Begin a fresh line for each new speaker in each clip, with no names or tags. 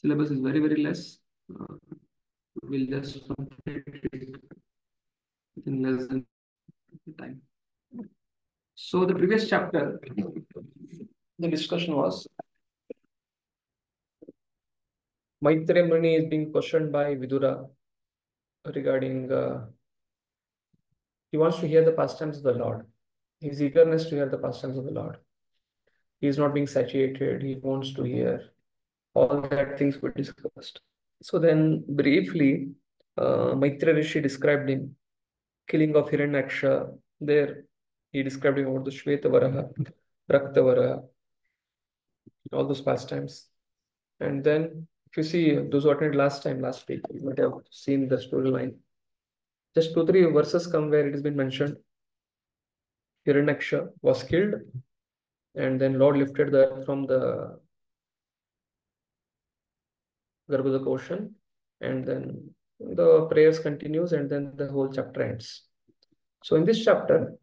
Syllabus is very less. We'll just complete it in less than time. So the previous chapter, the discussion was Maitreya Muni is being questioned by Vidura regarding he wants to hear the pastimes of the Lord. His eagerness to hear the pastimes of the Lord. He is not being satiated. He wants to hear. All that things were discussed. So then briefly, Maitreya Rishi described him killing of Hiranyaksha. There he described him about the Shvetavaraha, Raktavaraha, all those pastimes. And then if you see those who attended last week, you might have seen the storyline. Just 2-3 verses come where it has been mentioned. Hiranyaksha was killed, and then Lord lifted the earth from the Garbhodaka ocean, and then the prayers continues, and then the whole chapter ends. So in this chapter,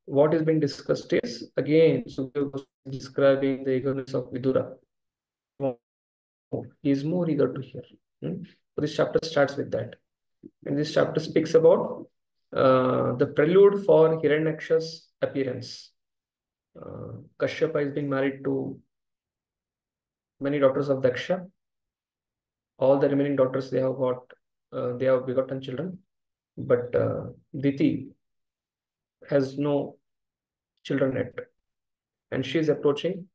what is being discussed is again Sukadeva was describing the eagerness of Vidura. He is more eager to hear. So this chapter starts with that. And this chapter speaks about the prelude for Hiranyaksha's appearance. Kashyapa is being married to many daughters of Daksha. All the remaining daughters, they have begotten children. But Diti has no children yet. And she is approaching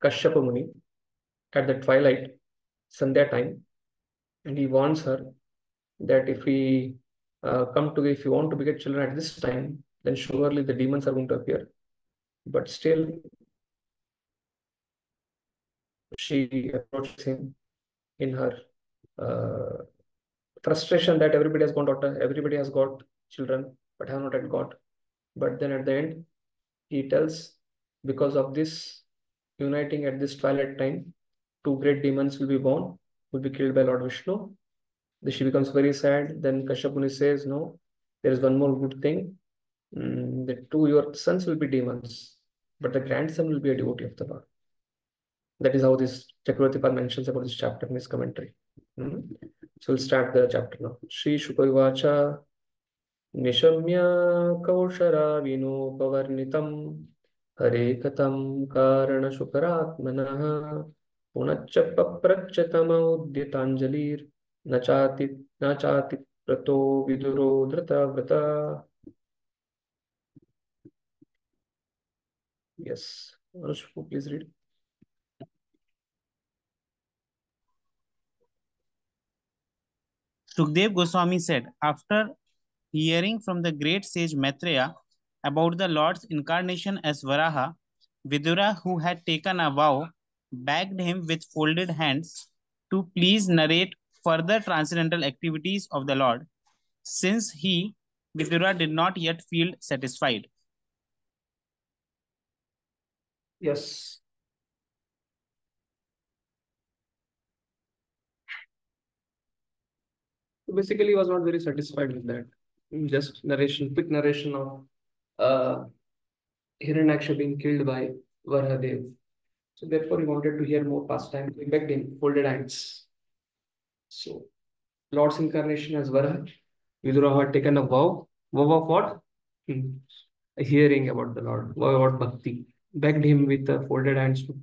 Kashyapa Muni at the twilight, Sandhya time. And he warns her that if we if you want to beget children at this time, then surely the demons are going to appear. But still, she approaches him in her frustration that everybody has got children, but have not yet got. But then at the end, he tells, because of this uniting at this twilight time, 2 great demons will be born, will be killed by Lord Vishnu. She becomes very sad. Then Kashyap Muni says, no, there is one more good thing. The 2 your sons will be demons, but the grandson will be a devotee of the Lord. That is how this Chakravartipal mentions about this chapter in his commentary. So we'll start the chapter now. Shri Shukavacha Nishamya Kaushara Vinopavarnitam Hare Katam Karana Shukaratmanaha Punachya Paprachyatama Udyatanjalir Nachati Prato Viduro Dhrata Vrata. Yes, Anush, please read.
Sukdev Goswami said, after hearing from the great sage Maitreya about the Lord's incarnation as Varaha, Vidura, who had taken a vow, begged him with folded hands to please narrate further transcendental activities of the Lord, since he, Vidura, did not yet feel satisfied.
Yes. Basically, he was not very satisfied with that. Just quick narration of Hiranyaksha being killed by Varahadev. So therefore, he wanted to hear more pastime. He begged him, folded hands. So Lord's incarnation as Varaha. Vidura had taken a vow. Vow of what? A hearing about the Lord. Vow about bhakti. Begged him with folded hands to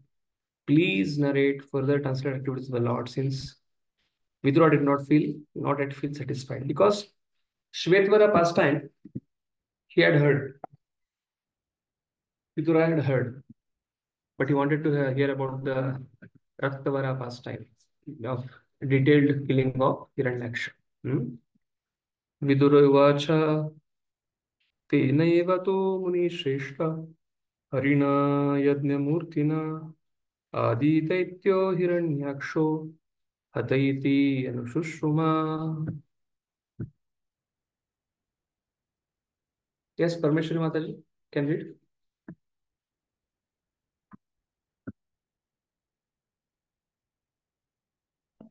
please narrate further transcendental activities of the Lord, since Vidura did not yet feel satisfied. Because Shvetvara pastime, he had heard. Vidura had heard. But he wanted to hear about the Raktavara pastime of detailed killing of Hiranyaksha. Vidura Vacha Tenaiva to Muni Shrestha Harina Yajnamurtina Aditaityo Hiranyaksho Hataiti Anushushuma. Yes, Parmeshwari Mataji, can read.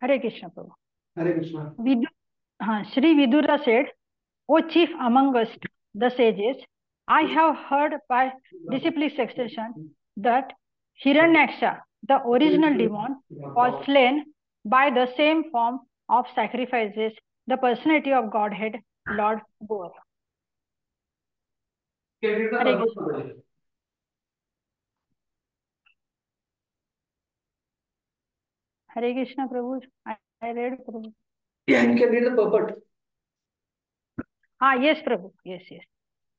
Hare Krishna, Prabhu.
Hare Krishna.
Shri Vidura said, O chief among us, the sages, I have heard by disciplic succession that Hiranyaksha, the original demon, was slain by the same form of sacrifices, the personality of Godhead, Lord bore. Hare Krishna. Hare Krishna, Prabhu. I read, Prabhu.
Yeah, you can read the purport.
Yes, Prabhu. Yes.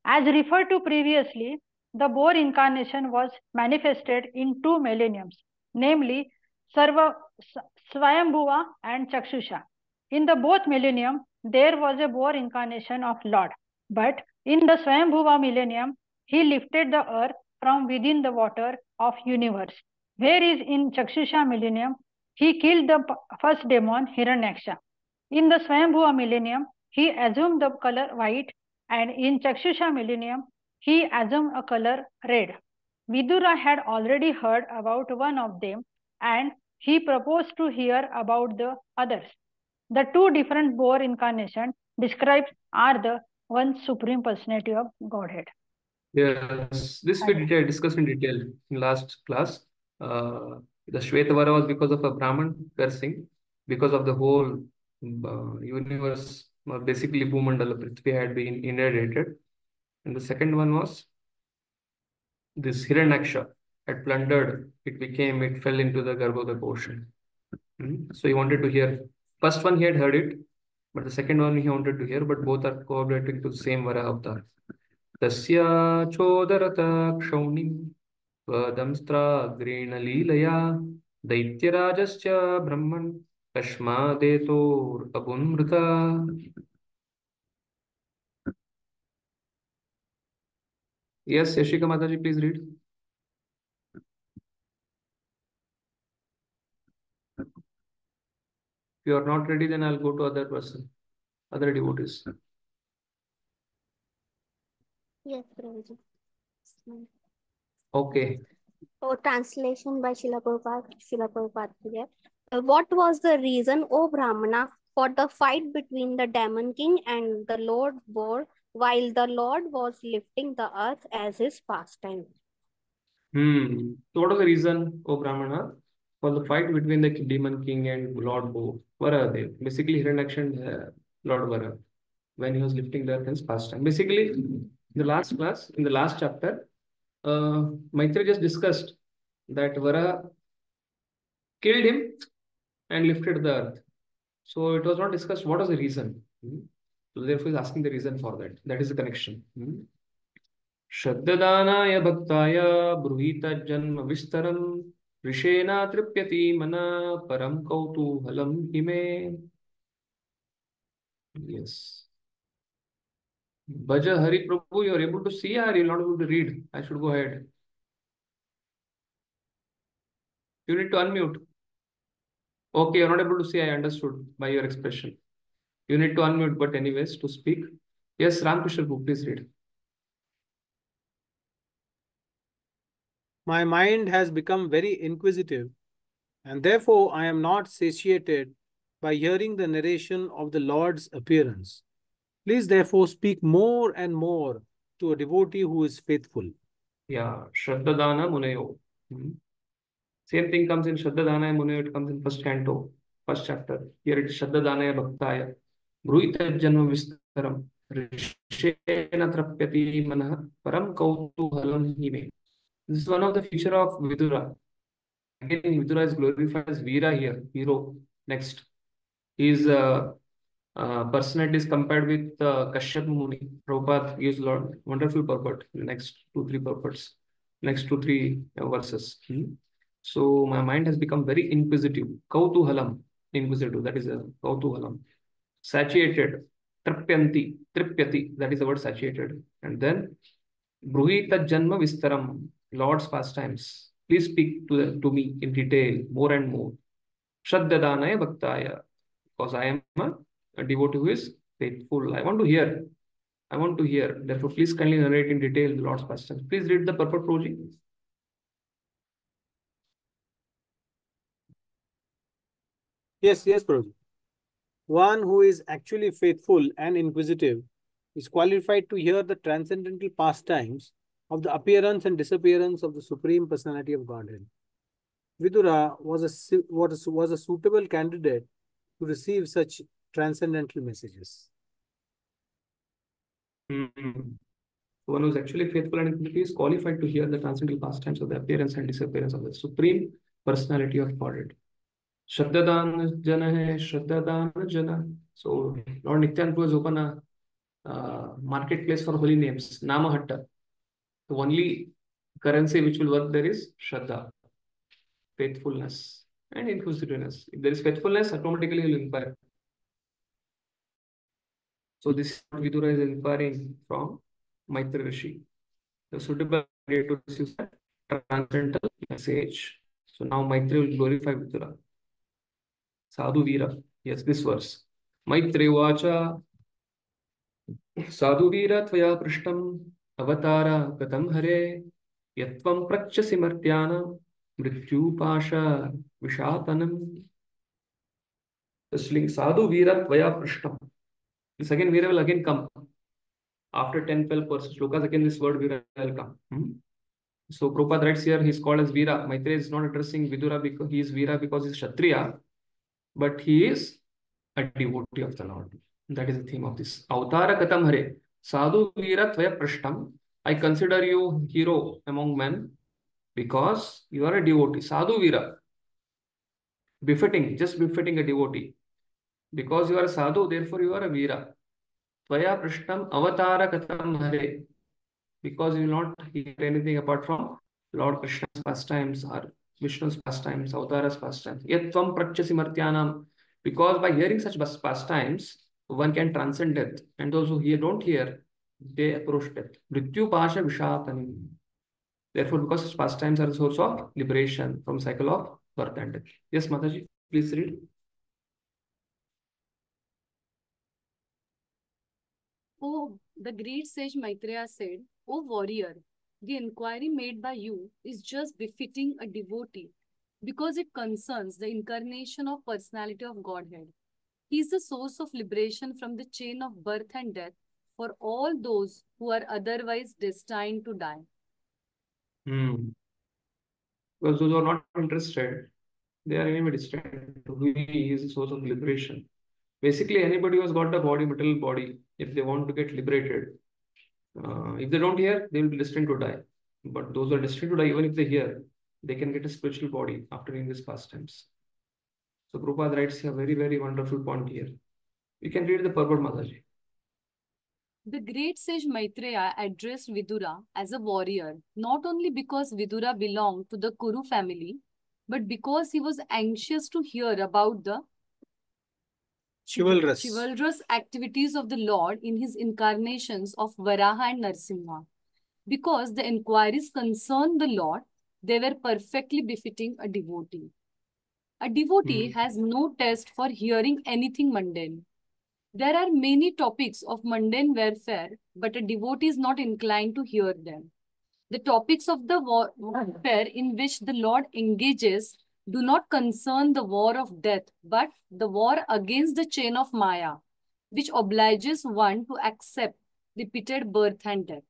As referred to previously, the boar incarnation was manifested in 2 millenniums, namely Swayambhuva and Chakshusha. In the both millennium, there was a boar incarnation of Lord, but in the Swayambhuva millennium, he lifted the earth from within the water of universe. Whereas in Chakshusha millennium, he killed the first demon Hiranyaksha. In the Swayambhuva millennium, he assumed the color white, and in Chakshusha millennium, he assumed a color red. Vidura had already heard about one of them, and he proposed to hear about the others. The two different boar incarnations described are the one supreme personality of Godhead.
Yes, this we discussed in detail in last class. The Shvetavara was because of a Brahman cursing, because of the whole universe, basically Bhumandala Prithvi had been inherited. And the second one was this Hiranyaksha had plundered, it fell into the Garbhodak ocean. So he wanted to hear. First one he had heard it, but the second one he wanted to hear, but both are correlating to the same Vara avatar. Tasya chodharata kshauniam Svadamstragrena Daityarajasya Brahman Kashmadetor Abunmrita. Yes, Yashika Mataji, please read. If you are not ready, then I'll go to other person, other devotees.
Yes, Prabhuji.
Okay.
So, translation by Srila Prabhupada here. What was the reason, O Brahmana, for the fight between the demon king and the Lord boar while the Lord was lifting the earth as his pastime?
So what was the reason, O Brahmana, for the fight between the demon king and Lord Bo? What are they? Basically, Hiranyaksha and Lord Vara, when he was lifting the earth in his pastime. Basically, in the last class, in the last chapter, Maitri just discussed that Vara killed him and lifted the earth. So it was not discussed what was the reason. So therefore, he's asking the reason for that. That is the connection. Shraddadanaaya bhaktaya bruhita janma vistaram rishena tripyati mana param kautuhalam hime. Yes. Bhaja Hari Prabhu, you are able to see or you are not able to read? I should go ahead. You need to unmute. Okay, you are not able to see. I understood by your expression. You need to unmute, but anyways, to speak. Yes, Ramkrishna Prabhu, please read.
My mind has become very inquisitive, and therefore I am not satiated by hearing the narration of the Lord's appearance. Please therefore speak more and more to a devotee who is faithful.
Yeah, Shraddadana Munayo. Same thing comes in Shraddadana Munayo, it comes in first canto, first chapter. Here it is Shraddadana Bhaktaya. Bruhita Janma Vistaram. Rishena Trapyati Manah Param Kautuhalam Hime. This is one of the feature of Vidura. Again, Vidura is glorified as Veera here, hero. Next. His personality is compared with Kashyap Muni. Prabhupada gives lot wonderful purport. Next 2-3 purports. Next 2-3 verses. So my mind has become very inquisitive. Kautuhalam. Inquisitive. That is a Kautuhalam. Satiated. Tripyati. That is the word satiated. And then Bruhita Janma Vistaram. Lord's pastimes. Please speak to me in detail, more and more. Shraddhadanaya Bhaktaya. Because I am a devotee who is faithful. I want to hear. Therefore, please kindly narrate in detail the Lord's pastimes. Please read the purport, Prabhuji.
Yes, Prabhuji. One who is actually faithful and inquisitive is qualified to hear the transcendental pastimes of the appearance and disappearance of the Supreme Personality of Godhead. Vidura was a suitable candidate to receive such transcendental messages.
One who is actually faithful and integrity is qualified to hear the transcendental pastimes of the appearance and disappearance of the Supreme Personality of Godhead. Shraddhadan Jana hai, Shraddhadan Jana. So Lord Nityananda has opened a marketplace for holy names, Namahatta. The only currency which will work there is Shraddha, faithfulness and inquisitiveness. If there is faithfulness, automatically you will inquire. So this is what Vidura is inquiring from Maitri Rishi. The suitable way to receive the transcendental message. So now Maitri will glorify Vidura. Sadhu Veera. Yes, this verse. Maitri Vacha Sadhu Veera Tvaya Prishtam Avatara Katam Hare Yatvam Prachasi Martyana Mrityu Pasha Vishatanam. Sadhu Veera Tvaya Prishtam. This again Veera will again come. After 10-12 shlokas, again this word Veera will come. So Prabhupada writes here, he is called as Veera. Maitreya is not addressing Vidura because he is Veera because he is Kshatriya, but he is a devotee of the Lord. That is the theme of this. Avatara Katam Hare. Sadhu Veera Tvaya Prashtam. I consider you hero among men because you are a devotee. Sadhu Veera. Befitting, just befitting a devotee. Because you are a sadhu, therefore you are a Veera. Tvaya Prashtam Avatara Katam Hare. Because you will not hear anything apart from Lord Krishna's pastimes or Vishnu's pastimes, Avatara's pastimes. Yet Tvam Prachasi Martyanam. Because by hearing such pastimes, one can transcend death. And those who don't hear, they approach death. Mrityu Pasha Vishatani. Therefore, because such pastimes are the source of liberation from cycle of birth and death. Yes, Mataji, please read.
Oh, the great sage Maitreya said, O warrior, the inquiry made by you is just befitting a devotee because it concerns the incarnation of personality of Godhead. He is the source of liberation from the chain of birth and death for all those who are otherwise destined to die.
Because those who are not interested, they are anyway destined to be is the source of liberation. Basically, anybody who has got a body, material body, if they want to get liberated, if they don't hear, they will be destined to die. But those who are destined to die, even if they hear, they can get a spiritual body after doing these pastimes. So Prabhupada writes a very, very wonderful point here. You can read the purport, Mataji.
The great sage Maitreya addressed Vidura as a warrior, not only because Vidura belonged to the Kuru family, but because he was anxious to hear about the chivalrous activities of the Lord in his incarnations of Varaha and Narsimha. Because the inquiries concerned the Lord, they were perfectly befitting a devotee. A devotee has no taste for hearing anything mundane. There are many topics of mundane warfare, but a devotee is not inclined to hear them. The topics of the warfare in which the Lord engages do not concern the war of death, but the war against the chain of Maya, which obliges one to accept repeated birth and death.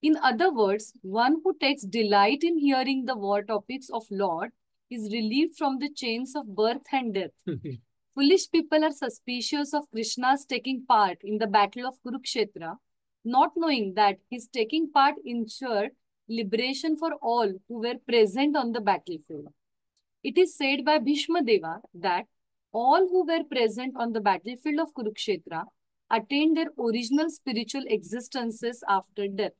In other words, one who takes delight in hearing the war topics of Lord is relieved from the chains of birth and death. Foolish people are suspicious of Krishna's taking part in the battle of Kurukshetra, not knowing that his taking part ensured liberation for all who were present on the battlefield. It is said by Bhishma Deva that all who were present on the battlefield of Kurukshetra attained their original spiritual existences after death.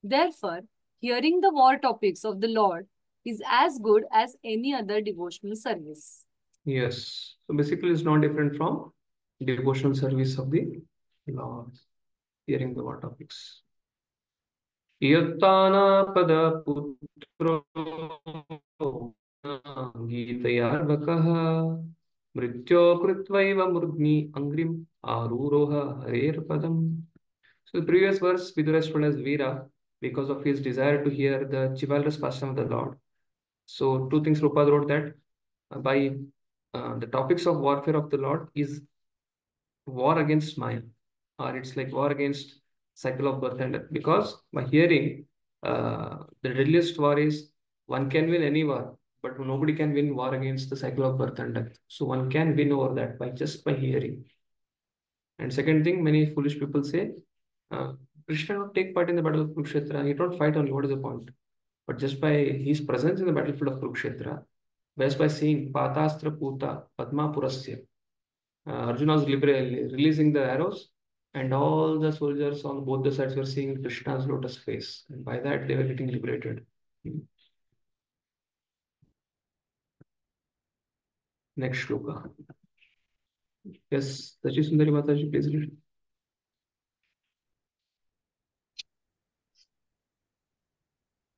Therefore, hearing the war topics of the Lord is as good as any other devotional service.
Yes. So basically, it's not different from devotional service of the Lord. Hearing the war topics. Yattana pada putro Gitayarvakaha Mrityo Kritvaiva Murdni Angrim Aruroha Harer Padam. So the previous verse, Vidura is told as Veera because of his desire to hear the chivalrous pastime of the Lord. So two things Prabhupada wrote that by the topics of warfare of the Lord is war against Maya. or it's like war against cycle of birth and death. Because by hearing, the deadliest war is one can win any war, but nobody can win war against the cycle of birth and death. So one can win over that by just by hearing. And second thing, many foolish people say, Krishna don't take part in the battle of Kurukshetra. He don't fight only. What is the point? But just by his presence in the battlefield of Kurukshetra, just by seeing Patastra Puta Padma Purasya, Arjuna was releasing the arrows, and all the soldiers on both the sides were seeing Krishna's lotus face, and by that they were getting liberated. Next shloka. Yes, Sachi Sundari Mataji, please read.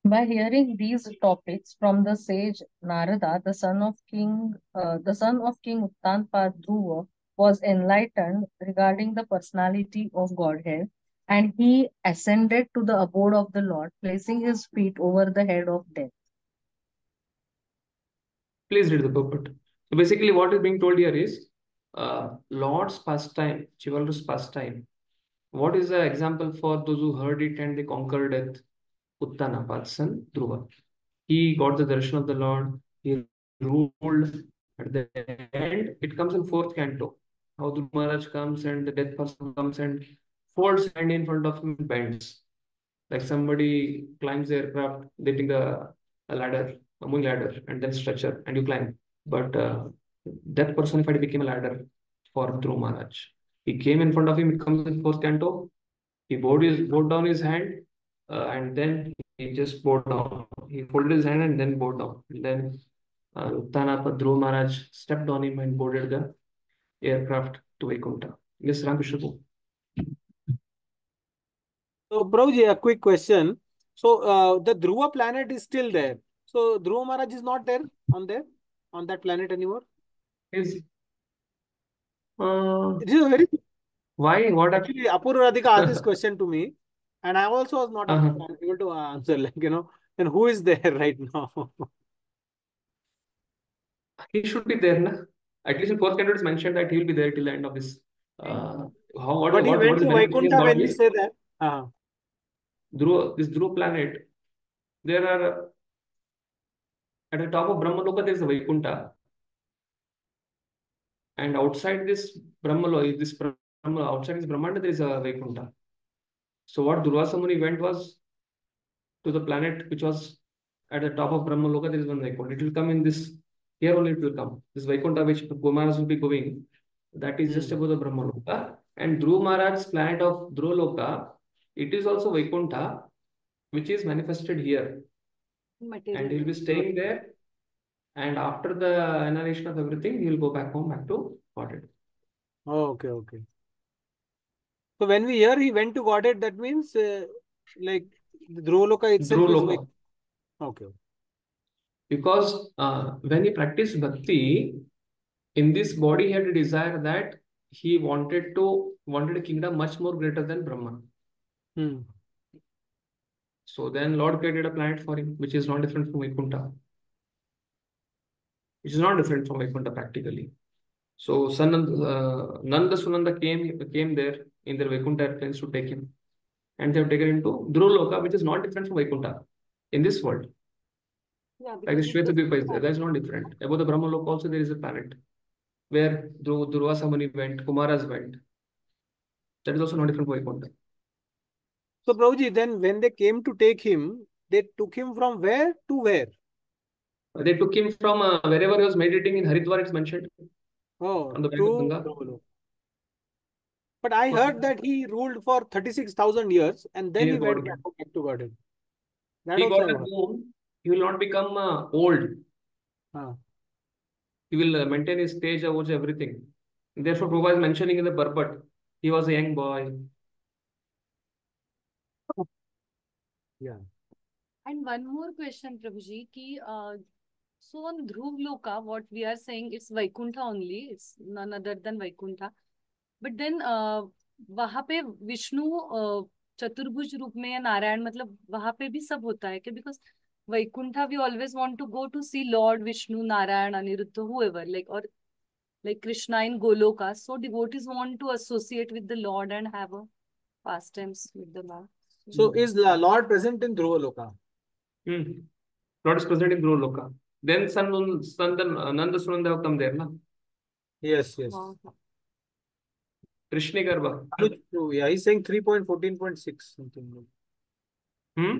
By hearing these topics from the sage Narada, the son of King Uttanpa Dhruva was enlightened regarding the personality of Godhead, and he ascended to the abode of the Lord, placing his feet over the head of death.
Please read the purport. So basically, what is being told here is Lord's pastime, chivalrous pastime. What is the example for those who heard it and they conquered death? Uttanapa's son, Dhruva. He got the darshan of the Lord. He ruled. At the end, it comes in fourth canto. How Dhruva Maharaj comes and the death person comes and folds hand in front of him and bends. Like somebody climbs the aircraft, they take a ladder, a moving ladder, and then stretcher, and you climb. But death personified became a ladder for Dhruva Maharaj. He came in front of him, it comes in fourth canto. He bowed down his hand, and then he just bowed down. He folded his hand and then bowed down. And then Uttanapa Dhruva Maharaj stepped on him and boarded the aircraft to Vaikuntha. Yes, Ramkrishna.
So, Prabhuji, a quick question. So, the Dhruva planet is still there. So, Dhruva Maharaj is not there on that planet anymore?
Is
It is a very...
Why? What
Actually, Apurva Radhika asked this question to me, and I also was not able to answer. Like, and who is there right now?
He should be there, na? At least in fourth canto, it's mentioned that he will be there till the end of this.
But he went to Vaikuntha when you say that.
This Dhruva planet, there are at the top of Brahmaloka, there is a Vaikuntha. And outside this Brahmaloka, outside this Brahmanda, there is a Vaikuntha. So what Durvasa Muni went was to the planet which was at the top of Brahmaloka, there is one Vaikuntha. It will come in this, here only it will come. This Vaikuntha which Maharaj will be going, that is just above the Brahmaloka. And Dhruva Maharaj's planet of Dhruvaloka, it is also Vaikuntha, which is manifested here. And he will be staying there. And after the annihilation of everything, he will go back home, back to Godhead.
Oh, okay. So when we hear he went to Godhead, that means like Dhruvaloka itself
Dhruvaloka.
is okay.
Because when he practiced bhakti, in this body he had a desire that he wanted a kingdom much more greater than Brahma. So then Lord created a planet for him, which is not different from Vaikuntha. Which is not different from Vaikuntha practically. So Nanda Sunanda came there in their Vaikuntha airplanes to take him. And they have taken him to Dhruvaloka, which is not different from Vaikuntha in this world.
Yeah,
Like the Shvetadvipa is there. That's not different. Above the Brahmaloka also there is a planet where Durvasa Muni went, Kumaras went. That is also not different from Vaikuntha.
So Prabhuji, then when they came to take him, they took him from where to where?
They took him from wherever he was meditating in Haridwar, it's mentioned. On the bank of Ganga.
But I heard that he ruled for 36,000 years and then he went back to Godhead.
He got a boon. He will not become old. He will maintain his stage, age, everything. Therefore, Prabhupada is mentioning in the purport, he was a young boy.
Yeah.
And one more question, Prabhuji, so on Dhruvaloka, what we are saying, it's Vaikuntha only, it's none other than Vaikuntha. But then वहाँ पे विष्णु चतुर्भुज रूप में या नारायण मतलब वहाँ पे भी सब होता है क्या? Because Vaikuntha we always want to go to see Lord Vishnu, Narayan, Aniruddha, whoever, like, or like Krishna in Goloka. So devotees want to associate with the Lord and have a pastimes with the Lord.
So is the Lord present in Dhruvaloka?
Lord is present in Dhruva. Then Nanda Sunanda have come there, na?
Yes, yes.
Wow.
Krishna Garba.
Yeah, he's saying 3.14.6 something.
Hmm?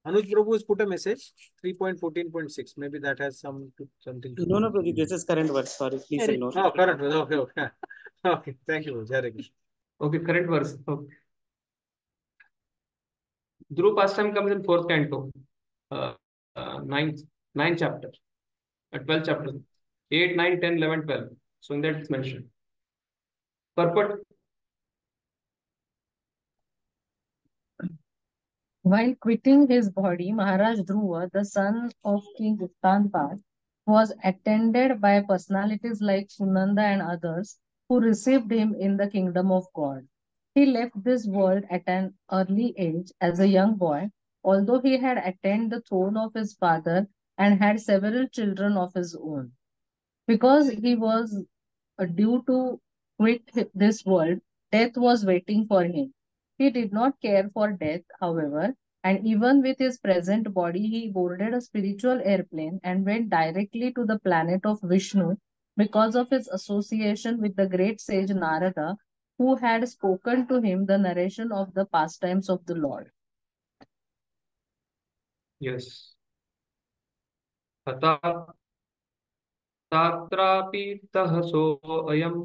Anuj Prabhu has put a message 3.14.6. Maybe that has something to do.
No, Prabhu, this is current verse. Sorry, please
Correct.
ignore.
Oh, current. Okay, okay. Okay, thank you. Hare Krishna.
Okay, current verse. Okay. Dhruva pastime comes in 4th canto, 9th chapter, 12th chapter, 8, 9, 10, 11, 12. So in that it's mentioned. Purport.
While quitting his body, Maharaj Dhruva, the son of King Uttanpad, was attended by personalities like Sunanda and others who received him in the kingdom of God. He left this world at an early age as a young boy, although he had attained the throne of his father and had several children of his own. Because he was due to quit this world, death was waiting for him. He did not care for death, however, and even with his present body, he boarded a spiritual airplane and went directly to the planet of Vishnu because of his association with the great sage Narada, who had spoken to him the narration of the pastimes of the Lord.
Yes. तात्रापि तहसोऽयं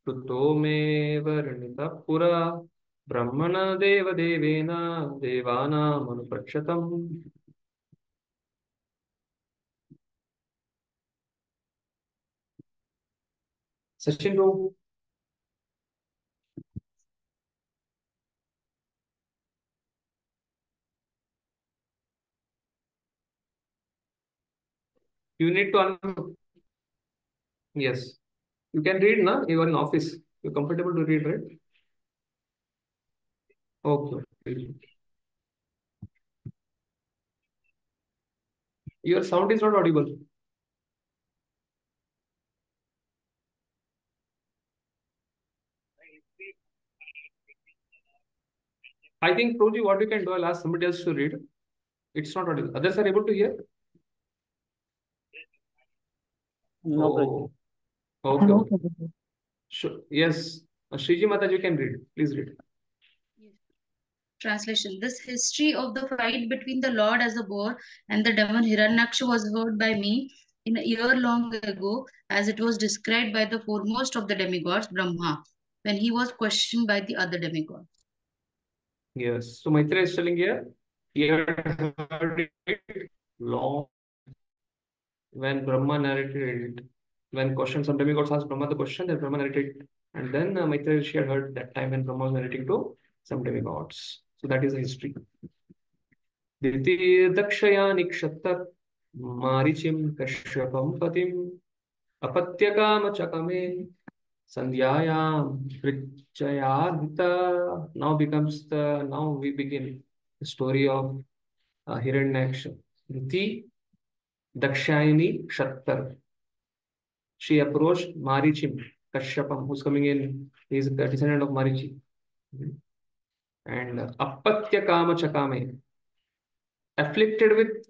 श्रुतो मे वर्णितः पुरा ब्रह्मण देवदेवेन देवानामनुपक्षतम्. Sachin Bro. You need to unmute. Yes. You can read, na? You are in office. You're comfortable to read, right? Okay. Your sound is not audible. I think, Proji, what you can do, I'll ask somebody else to read. It's not audible. Others are able to hear?
No, Prabhu.
Oh, okay.
No,
Okay.
Prabhuji.
Sure. Yes. Shriji Mataji, you can read. Please read.
Translation. This history of the fight between the Lord as a boar and the demon Hiranyaksha was heard by me in a year long ago, as it was described by the foremost of the demigods, Brahma, when he was questioned by the other demigods.
Yes. So Maitreya is telling here, he had heard it long when Brahma narrated it. When questions, some demigods asked Brahma the question, then Brahma narrated it. And then Maitreya she had heard that time when Brahma was narrating to some demigods. So that is the history. Diti dakshaya nikshattat marichim kashyapam patim apatyakam chakame sandhyayam prichayadita. Now we begin the story of Hiranyaksha. Diti Dakshayani Kshattar. She approached Marichim, Kashyapam, who's coming in. He is the descendant of Marichi. And Apatya Kama Chakame, afflicted with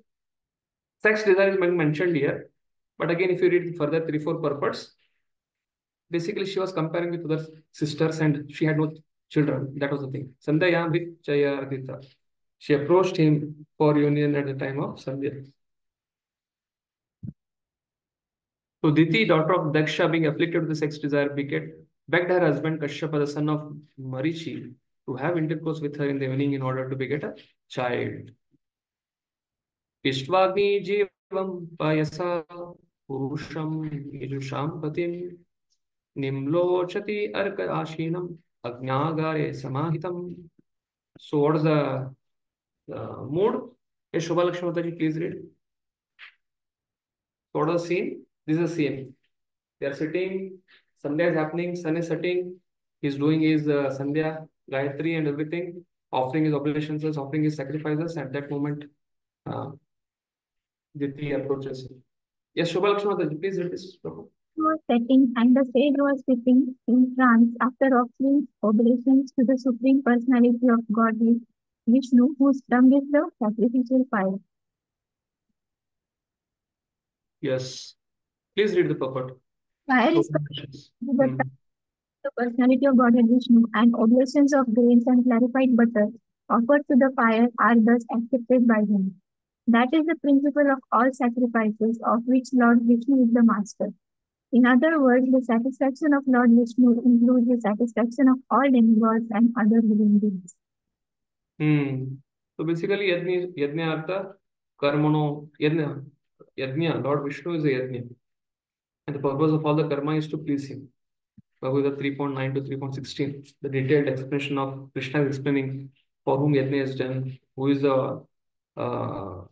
sex desire is mentioned here. But again, if you read further 3-4 purports, basically she was comparing with other sisters and she had no children. That was the thing. Sandhya Vichayadita. She approached him for union at the time of Sandhya. So Diti, daughter of Daksha, being afflicted with the sex desire, begged her husband Kashyapa, the son of Marichi, to have intercourse with her in the evening in order to beget a child. Istvagni jivam payasa purusham ijusham patim nimlochati arka ashinam agnagare samahitam. So what is the mood? Shobha Lakshmi Mataji, please read. So what is the scene? This is a scene. They are sitting, Sandhya is happening, sun is setting, he's doing his Sandhya, Gayatri and everything, offering his oblations, offering his sacrifices. At that moment, Diti approaches him. Yes, Shobha Lakshmi Mataji, please read this.
was setting and the sage was sitting in trance after offering oblations to the Supreme Personality of Godhead, Vishnu, whose tongue is the sacrificial fire.
Yes. Please read the purport.
Fire is
Oblations.
the tongue of the personality of Godhead Vishnu, and oblations of grains and clarified butter offered to the fire are thus accepted by him. That is the principle of all sacrifices, of which Lord Vishnu is the master. In other words, the satisfaction of Lord Vishnu includes the satisfaction of all demigods and other living beings.
So basically, yajna artha, karmano, yajna, Lord Vishnu is a yajna. And the purpose of all the karma is to please him. Bhagavad 3.9 to 3.16, the detailed explanation of Krishna is explaining for whom yajna is done, who is the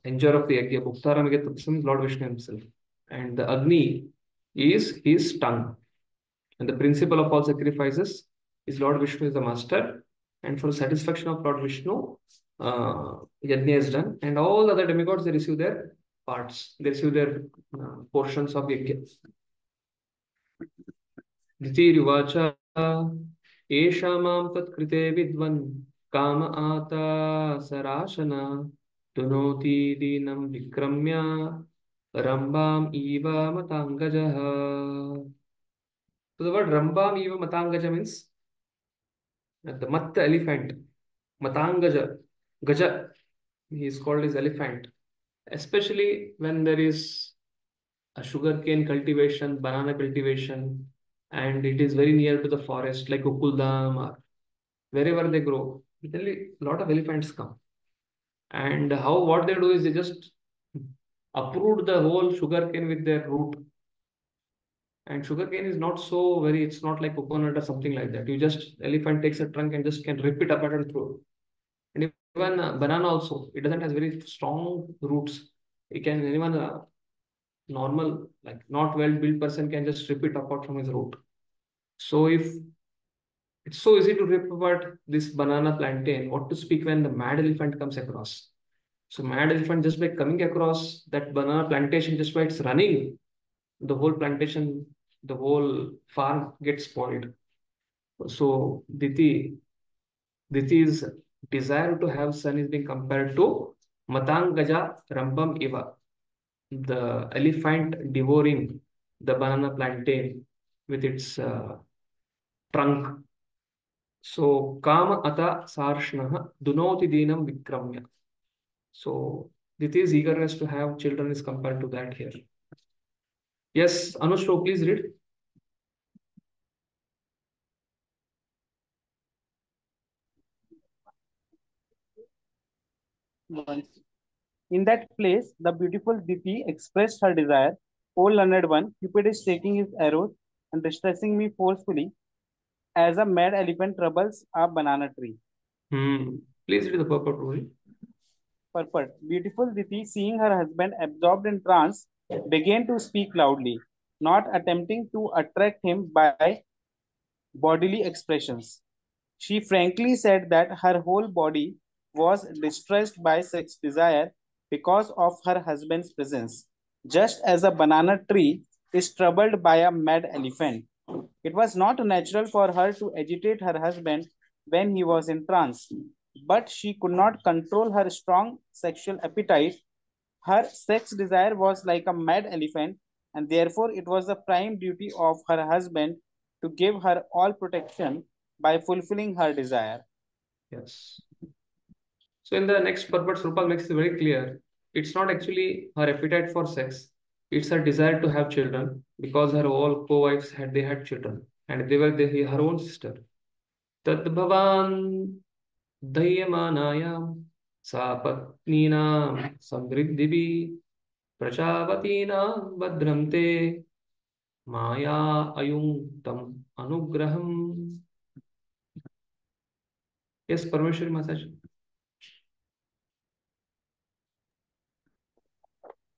enjoyer of the yajna. Bhuktaram is Lord Vishnu himself. And the Agni is his tongue. And the principle of all sacrifices is Lord Vishnu is the master. And for the satisfaction of Lord Vishnu, yajna is done. And all other demigods, they receive their parts. They receive their portions of yajna. Dhitiruvacha esha mam tat krite vidvan kama ata sarashana dunoti dinam vikramya rambam eva matangajaha. So the word rambam eva matangaja means the matta elephant. Matangaja, gaja, he is called as elephant. Especially when there is a sugarcane cultivation, banana cultivation, and it is very near to the forest, like Ukuldam or wherever they grow, a lot of elephants come. And what they do is they just uproot the whole sugarcane with their root. And sugarcane is not so very, it's not like coconut or something like that. Elephant takes a trunk and just can rip it apart and throw it. And even banana also, it doesn't have very strong roots. Anyone normal, like not well-built person can just rip it apart from his root. So if it's so easy to rip apart this banana plantain, what to speak when the mad elephant comes across? So mad elephant, just by coming across that banana plantation, just by it's running, the whole plantation, the whole farm gets spoiled. So Diti's desire to have son is being compared to Matangaja Rambam Iva, the elephant devouring the banana plantain with its trunk. So Kama Ata Sarshnaha Dunoti Dinam Vikramya. So Diti's eagerness to have children is compared to that here. Yes, Anushro, please read.
In that place, the beautiful Diti expressed her desire. O learned one, Cupid is taking his arrows and distressing me forcefully as a mad elephant troubles a banana tree.
Please read the purport, Rohit.
Purport. Beautiful Diti, seeing her husband absorbed in trance, began to speak loudly, not attempting to attract him by bodily expressions. She frankly said that her whole body was distressed by sex desire because of her husband's presence, just as a banana tree is troubled by a mad elephant. It was not natural for her to agitate her husband when he was in trance, but she could not control her strong sexual appetite. Her sex desire was like a mad elephant, and therefore it was the prime duty of her husband to give her all protection by fulfilling her desire.
Yes. So in the next purport, Srupa makes it very clear. It's not actually her appetite for sex. It's her desire to have children because her all co-wives had children and they were her own sister. Tad bhavan dayyamanayam sapatninam samriddhibi prajapatinam badramte maya ayung tam anugraham. Yes, Parmeshwari Maharaj.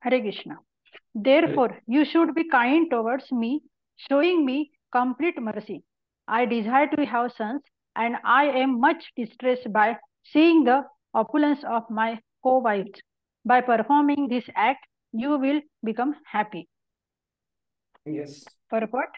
Hare Krishna. Therefore, you should be kind towards me, showing me complete mercy. I desire to have sons, and I am much distressed by seeing the opulence of my co-wives. By performing this act, you will become happy.
Yes.
Purport.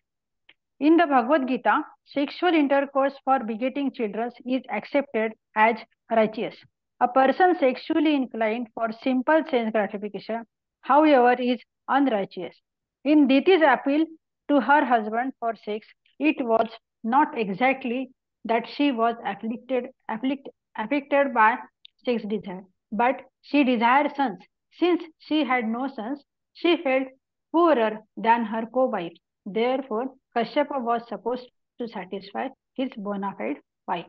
In the Bhagavad Gita, sexual intercourse for begetting children is accepted as righteous. A person sexually inclined for simple sense gratification, however, is unrighteous. In Diti's appeal to her husband for sex, it was not exactly that she was afflicted by sex desire, but she desired sons. Since she had no sons, she felt poorer than her co-wife. Therefore, Kashyapa was supposed to satisfy his bona fide wife.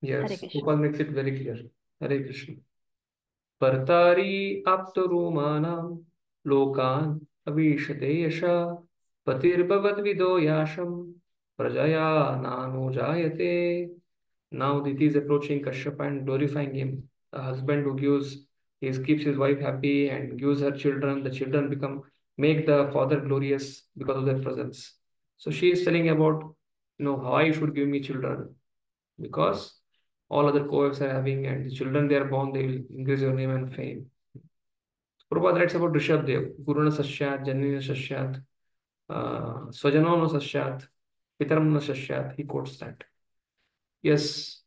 Hare
Yes,
Krishna.
Gopal makes it very clear. Hare Krishna. Partari aptarumanam lokan avishate yasha patirbhavadvido yasham prajaya nanujayate. Now Diti is approaching Kashyapa and glorifying him. A husband who keeps his wife happy and gives her children. The children make the father glorious because of their presence. So she is telling about, how you should give me children, because all other co-wives are having, and the children they are born, they will increase your name and fame. Prabhupada writes about Rishabdev, Guruna Sasyat, Janina Sasyat, Swajano Sasyat, Pitaram Sasyat. He quotes that. Yes,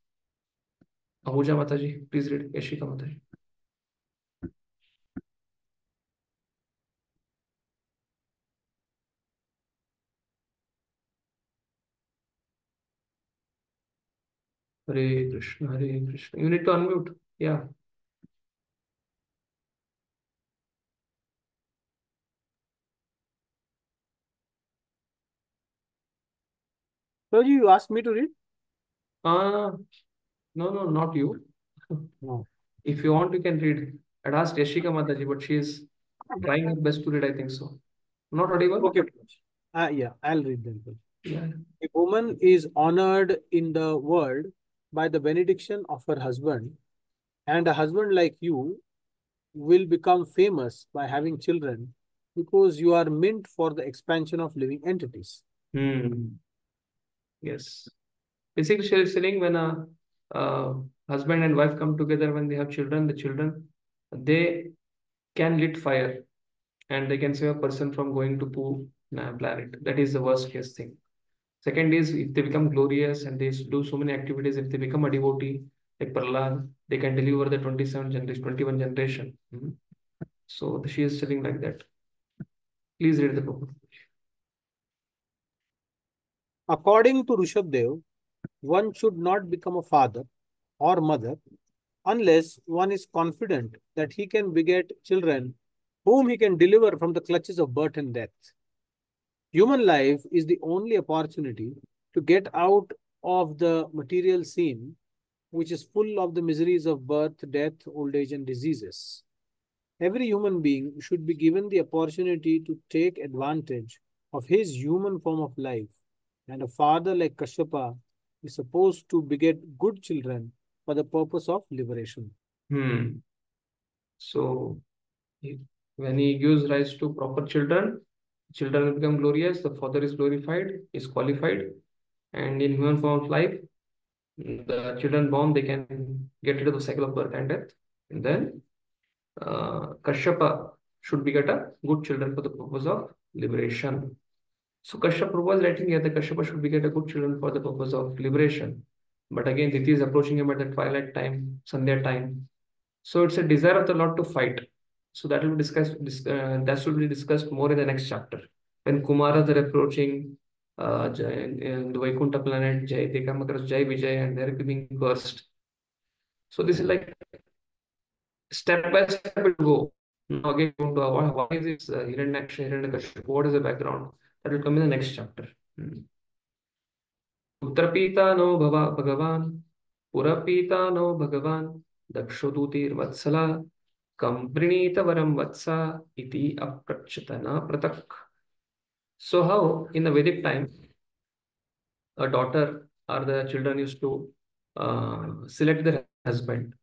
Ahuja Mataji, please read Yashika Mataji. Hare Krishna, Hare Krishna. You need to unmute. Yeah.
So you asked me to read?
No, not you.
No.
If you want, you can read. I'd asked Yashika Mataji, but she is trying her best to read, I think so. Not audible?
Okay. Yeah, I'll read them.
Yeah.
A woman is honored in the world by the benediction of her husband, and a husband like you will become famous by having children because you are meant for the expansion of living entities.
Yes. Basically, she is saying when a husband and wife come together, when they have children, the children, they can lit fire and they can save a person from going to poo planet. That is the worst case thing. Second is, if they become glorious and they do so many activities, if they become a devotee like Prahlad, they can deliver the 21 generation. So she is telling like that. Please read the book.
According to Rishabdev, one should not become a father or mother unless one is confident that he can beget children whom he can deliver from the clutches of birth and death. Human life is the only opportunity to get out of the material scene, which is full of the miseries of birth, death, old age, and diseases. Every human being should be given the opportunity to take advantage of his human form of life, and a father like Kashyapa is supposed to beget good children for the purpose of liberation.
So when he gives rise to proper children, children will become glorious, the father is glorified, is qualified, and in human form of life, the children born, they can get rid of the cycle of birth and death. And then Kashyapa should beget a good children for the purpose of liberation. So Kashyapa was writing here that Kashyapa should beget a good children for the purpose of liberation. But again, Diti is approaching him at the twilight time, Sandhya time. So it's a desire of the Lord to fight. So that will be discussed. That should be discussed more in the next chapter. When Kumaras are approaching in the Vaikuntha planet, Jai, they come across Jai Vijay and they're being cursed. So this is like step by step it will go. Now again, why is this Hiranyakashipu? What is the background? That will come in the next chapter. Uttarapita no Bhagavan, Purapita no Bhagavan, Dakshodutir Vatsala, Kamprinita Varam Vatsa, Iti Aprachatana Pratak. So how in the Vedic time, a daughter or the children used to select their husband.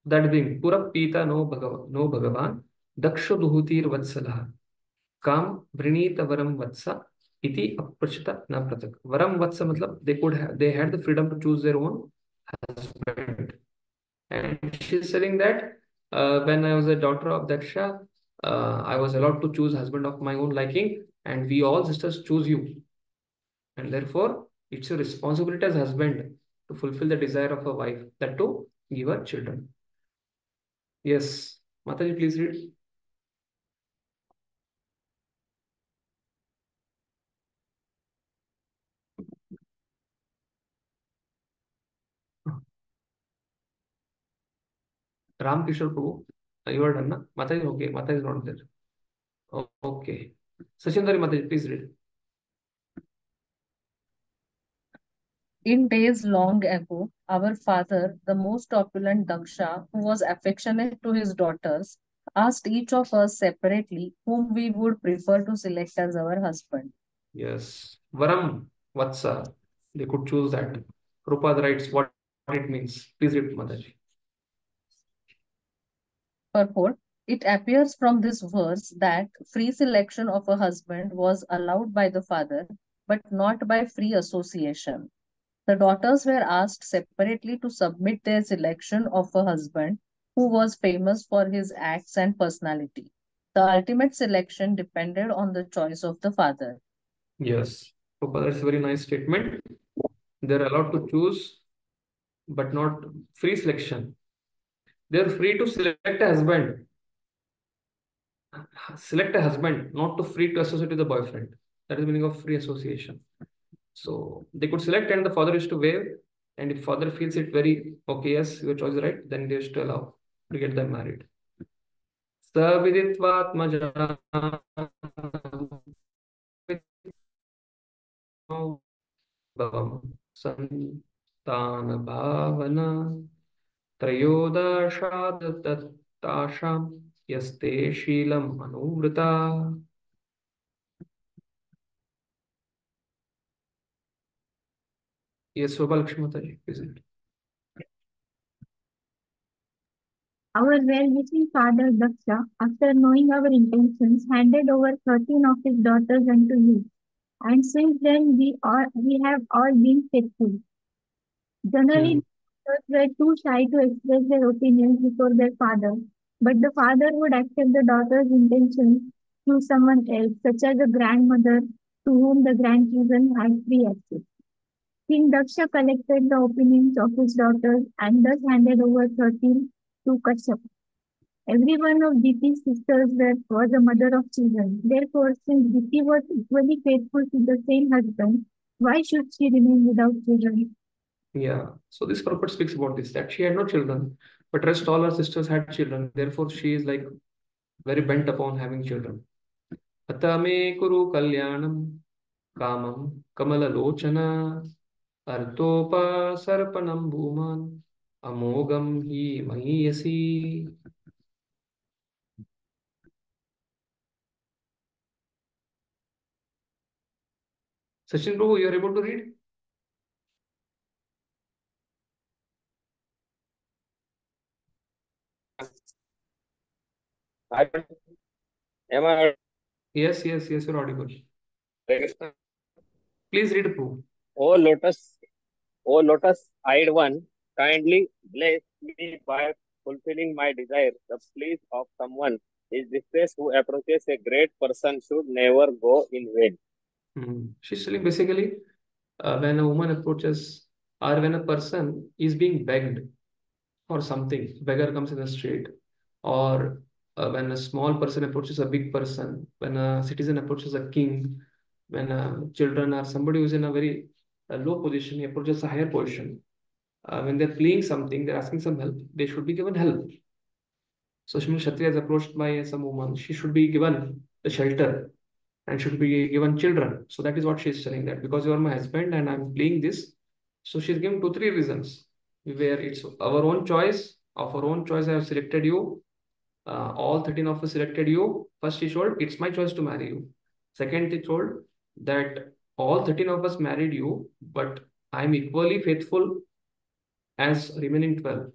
That being Purapita no Bhagavan, Dakshodutir Vatsala, Kam Vrinita Varam Vatsa, Iti Aprachita na Pratak. Varam Vatsa matlab they had the freedom to choose their own husband. And she's saying that when I was a daughter of Daksha, I was allowed to choose husband of my own liking, and we all sisters choose you. And therefore, it's your responsibility as husband to fulfill the desire of a wife, that to give her children. Yes, Mataji, please read. Ram Kishore Prabhu, you are done, na? Mataji, okay, Mataji is not there. Okay. Sachindari Mataji, please read.
In days long ago, our father, the most opulent Daksha, who was affectionate to his daughters, asked each of us separately whom we would prefer to select as our husband.
Yes. Varam, Vatsa, they could choose that. Prabhupada writes what it means. Please read, Mataji.
Purport. It appears from this verse that free selection of a husband was allowed by the father, but not by free association. The daughters were asked separately to submit their selection of a husband who was famous for his acts and personality. The ultimate selection depended on the choice of the father.
Yes. Prabhupada, that's a very nice statement. They're allowed to choose, but not free selection. They're free to select a husband. Select a husband, not to free to associate with the boyfriend. That is the meaning of free association. So they could select and the father is to waive. And if father feels it very okay, yes, your choice is right, then they is to allow to get them married. Saviditvatmaja संतान भावना त्रयोदशादत्ताशां यस्ते शीलम् अनुवृता. Yes, Shobhalakshmi Mataji, present.
Our well-wishing father Daksha, after knowing our intentions, handed over 13 of his daughters unto you. And since then we have all been faithful. Generally, daughters were too shy to express their opinions before their father, but the father would accept the daughter's intentions through someone else, such as a grandmother to whom the grandchildren had free access. King Daksha collected the opinions of his daughters and thus handed over 13 to Kashyapa. Every one of Diti's sisters was a mother of children. Therefore, since Diti was equally faithful to the same husband, why should she remain without children?
Yeah, so this purport speaks about this, that she had no children, but rest all her sisters had children. Therefore, she is like very bent upon having children. Atame kuru kalyanam kamam kamalalochana artopa sarpanam bhuman amogam hi mahiyasi. Sachin Prabhu, you are able to read?
Am I
Yes, you're audible. Please read, Prabhu.
O lotus-eyed one, kindly bless me by fulfilling my desire. The pleas of someone is distress who approaches a great person should never go in vain.
She's telling basically when a woman approaches or when a person is being begged for something, beggar comes in the street, or when a small person approaches a big person, when a citizen approaches a king, when children or somebody who's in a very low position, he approaches a higher position. When they're pleading something, they're asking some help, they should be given help. So Shrimati Kshatriya is approached by some woman, she should be given the shelter and should be given children. So that is what she is telling, that because you are my husband and I'm playing this. So she's given 2-3 reasons where it's our own choice. Of our own choice, I have selected you. All 13 of us selected you. First, she told, it's my choice to marry you. Second, she told that all 13 of us married you, but I'm equally faithful as remaining 12.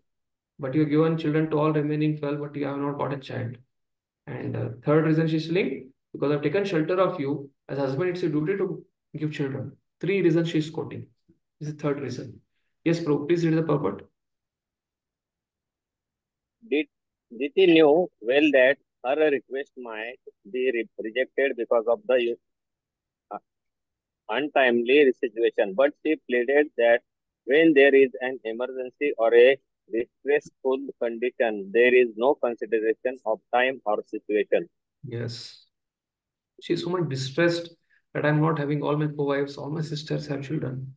But you've given children to all remaining 12, but you have not got a child. And third reason she's saying, because I've taken shelter of you, as husband, it's a duty to give children. 3 reasons she's quoting. This is the third reason. Yes, Prabhu, please read the purport.
Diti knew well that her request might be rejected because of the uh, untimely situation, but she pleaded that when there is an emergency or a distressful condition, there is no consideration of time or situation.
Yes. She's so much distressed that I'm not having all my co-wives, all my sisters have children.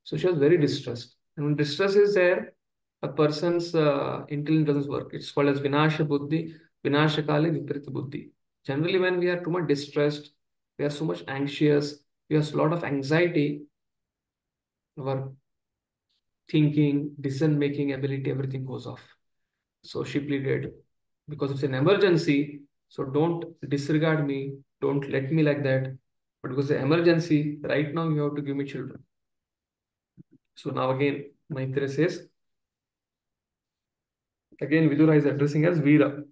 So she was very distressed. And when distress is there, a person's intelligence doesn't work. It's called as Vinasha Buddhi, Vinasha Kale Viparita Buddhi. Generally, when we are too much distressed, we are so much anxious, we have a lot of anxiety, our thinking, decision making ability, everything goes off. So she pleaded, because it's an emergency, so don't disregard me, don't let me like that. But because the emergency, right now you have to give me children. So now again, Maitreya says, again Vidura is addressing as Veera.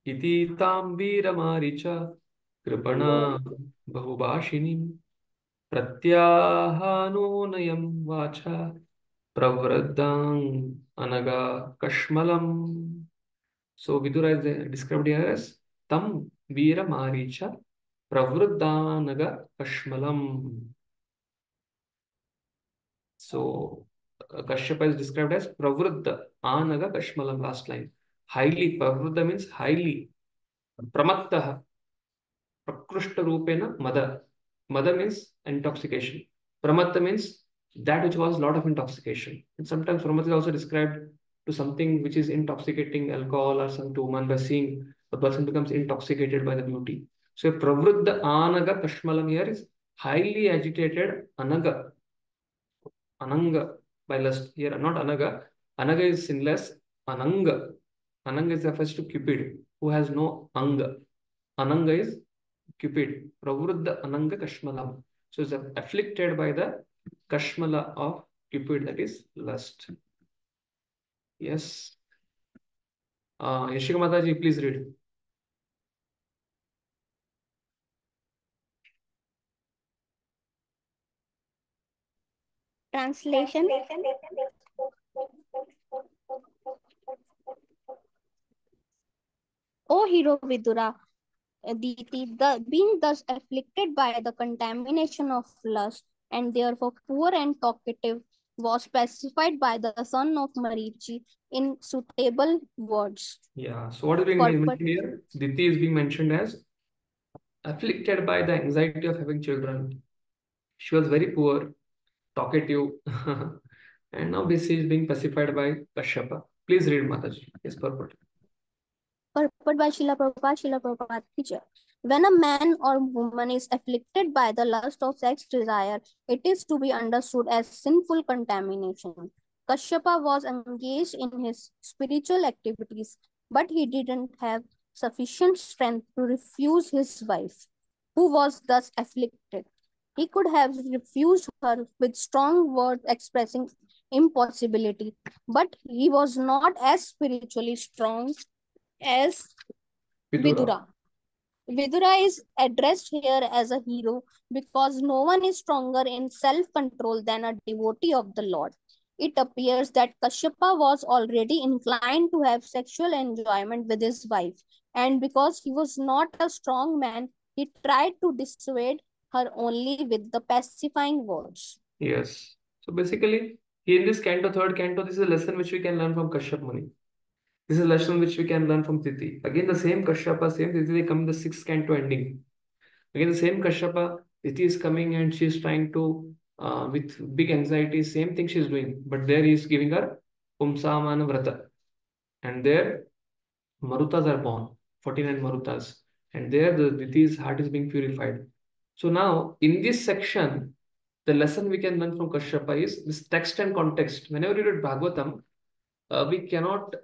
Iti tam Veera Maricha Kripana Bahubashinim Pratyahanunayam Vacha Pravraddang Anaga Kashmalam. So Vidura is described here as Tam Veera Maricha Pravruddanaga Kashmalam. So Kashyapa is described as Pravruddha Anaga Kashmalam, last line. Highly, Pravruddha means highly. Pramattaha Prakrushta Rupena Mada. Mada means intoxication. Pramatta means that which was lot of intoxication. And sometimes Pramatta is also described to something which is intoxicating, alcohol or some woman, by seeing the person becomes intoxicated by the beauty. So Pravruddha Anaga Kashmalam here is highly agitated Anaga. Ananga by lust. Here not Anaga. Anaga is sinless. Ananga. Ananga is refers to Cupid, who has no Anga. Ananga is Cupid. Pravruddha Ananga Kashmalam. So is afflicted by the Kashmala of Cupid, that is lust. Yes. Yashika Mataji, please read.
Translation. O hero Vidura, Diti, being thus afflicted by the contamination of lust, and therefore poor and talkative, was specified by the son of Marichi in suitable words.
Yeah. So what is being mentioned here? Diti is being mentioned as afflicted by the anxiety of having children. She was very poor, talkative, and now this is being pacified by Kashyapa. Please read, Mataji. Yes, purport.
Purport by Srila Prabhupada teacher. When a man or woman is afflicted by the lust of sex desire, it is to be understood as sinful contamination. Kashyapa was engaged in his spiritual activities, but he didn't have sufficient strength to refuse his wife, who was thus afflicted. He could have refused her with strong words expressing impossibility, but he was not as spiritually strong as Vidura. Vidura is addressed here as a hero because no one is stronger in self-control than a devotee of the Lord. It appears that Kashyapa was already inclined to have sexual enjoyment with his wife, and because he was not a strong man, he tried to dissuade her only with the pacifying words.
Yes. So basically, here in this canto, third canto, this is a lesson which we can learn from Kashyap Muni. This is a lesson which we can learn from Diti. Again, the same Kashyapa, same Diti, they come in the sixth canto ending. Again, the same Kashyapa, Diti is coming and she is trying to, with big anxiety, same thing she is doing. But there he is giving her Pumsamana Vrata. And there, Marutas are born, 49 Marutas. And there, the Diti's heart is being purified. So now, in this section, the lesson we can learn from Kashyapa is this text and context. Whenever you read Bhagavatam, we cannot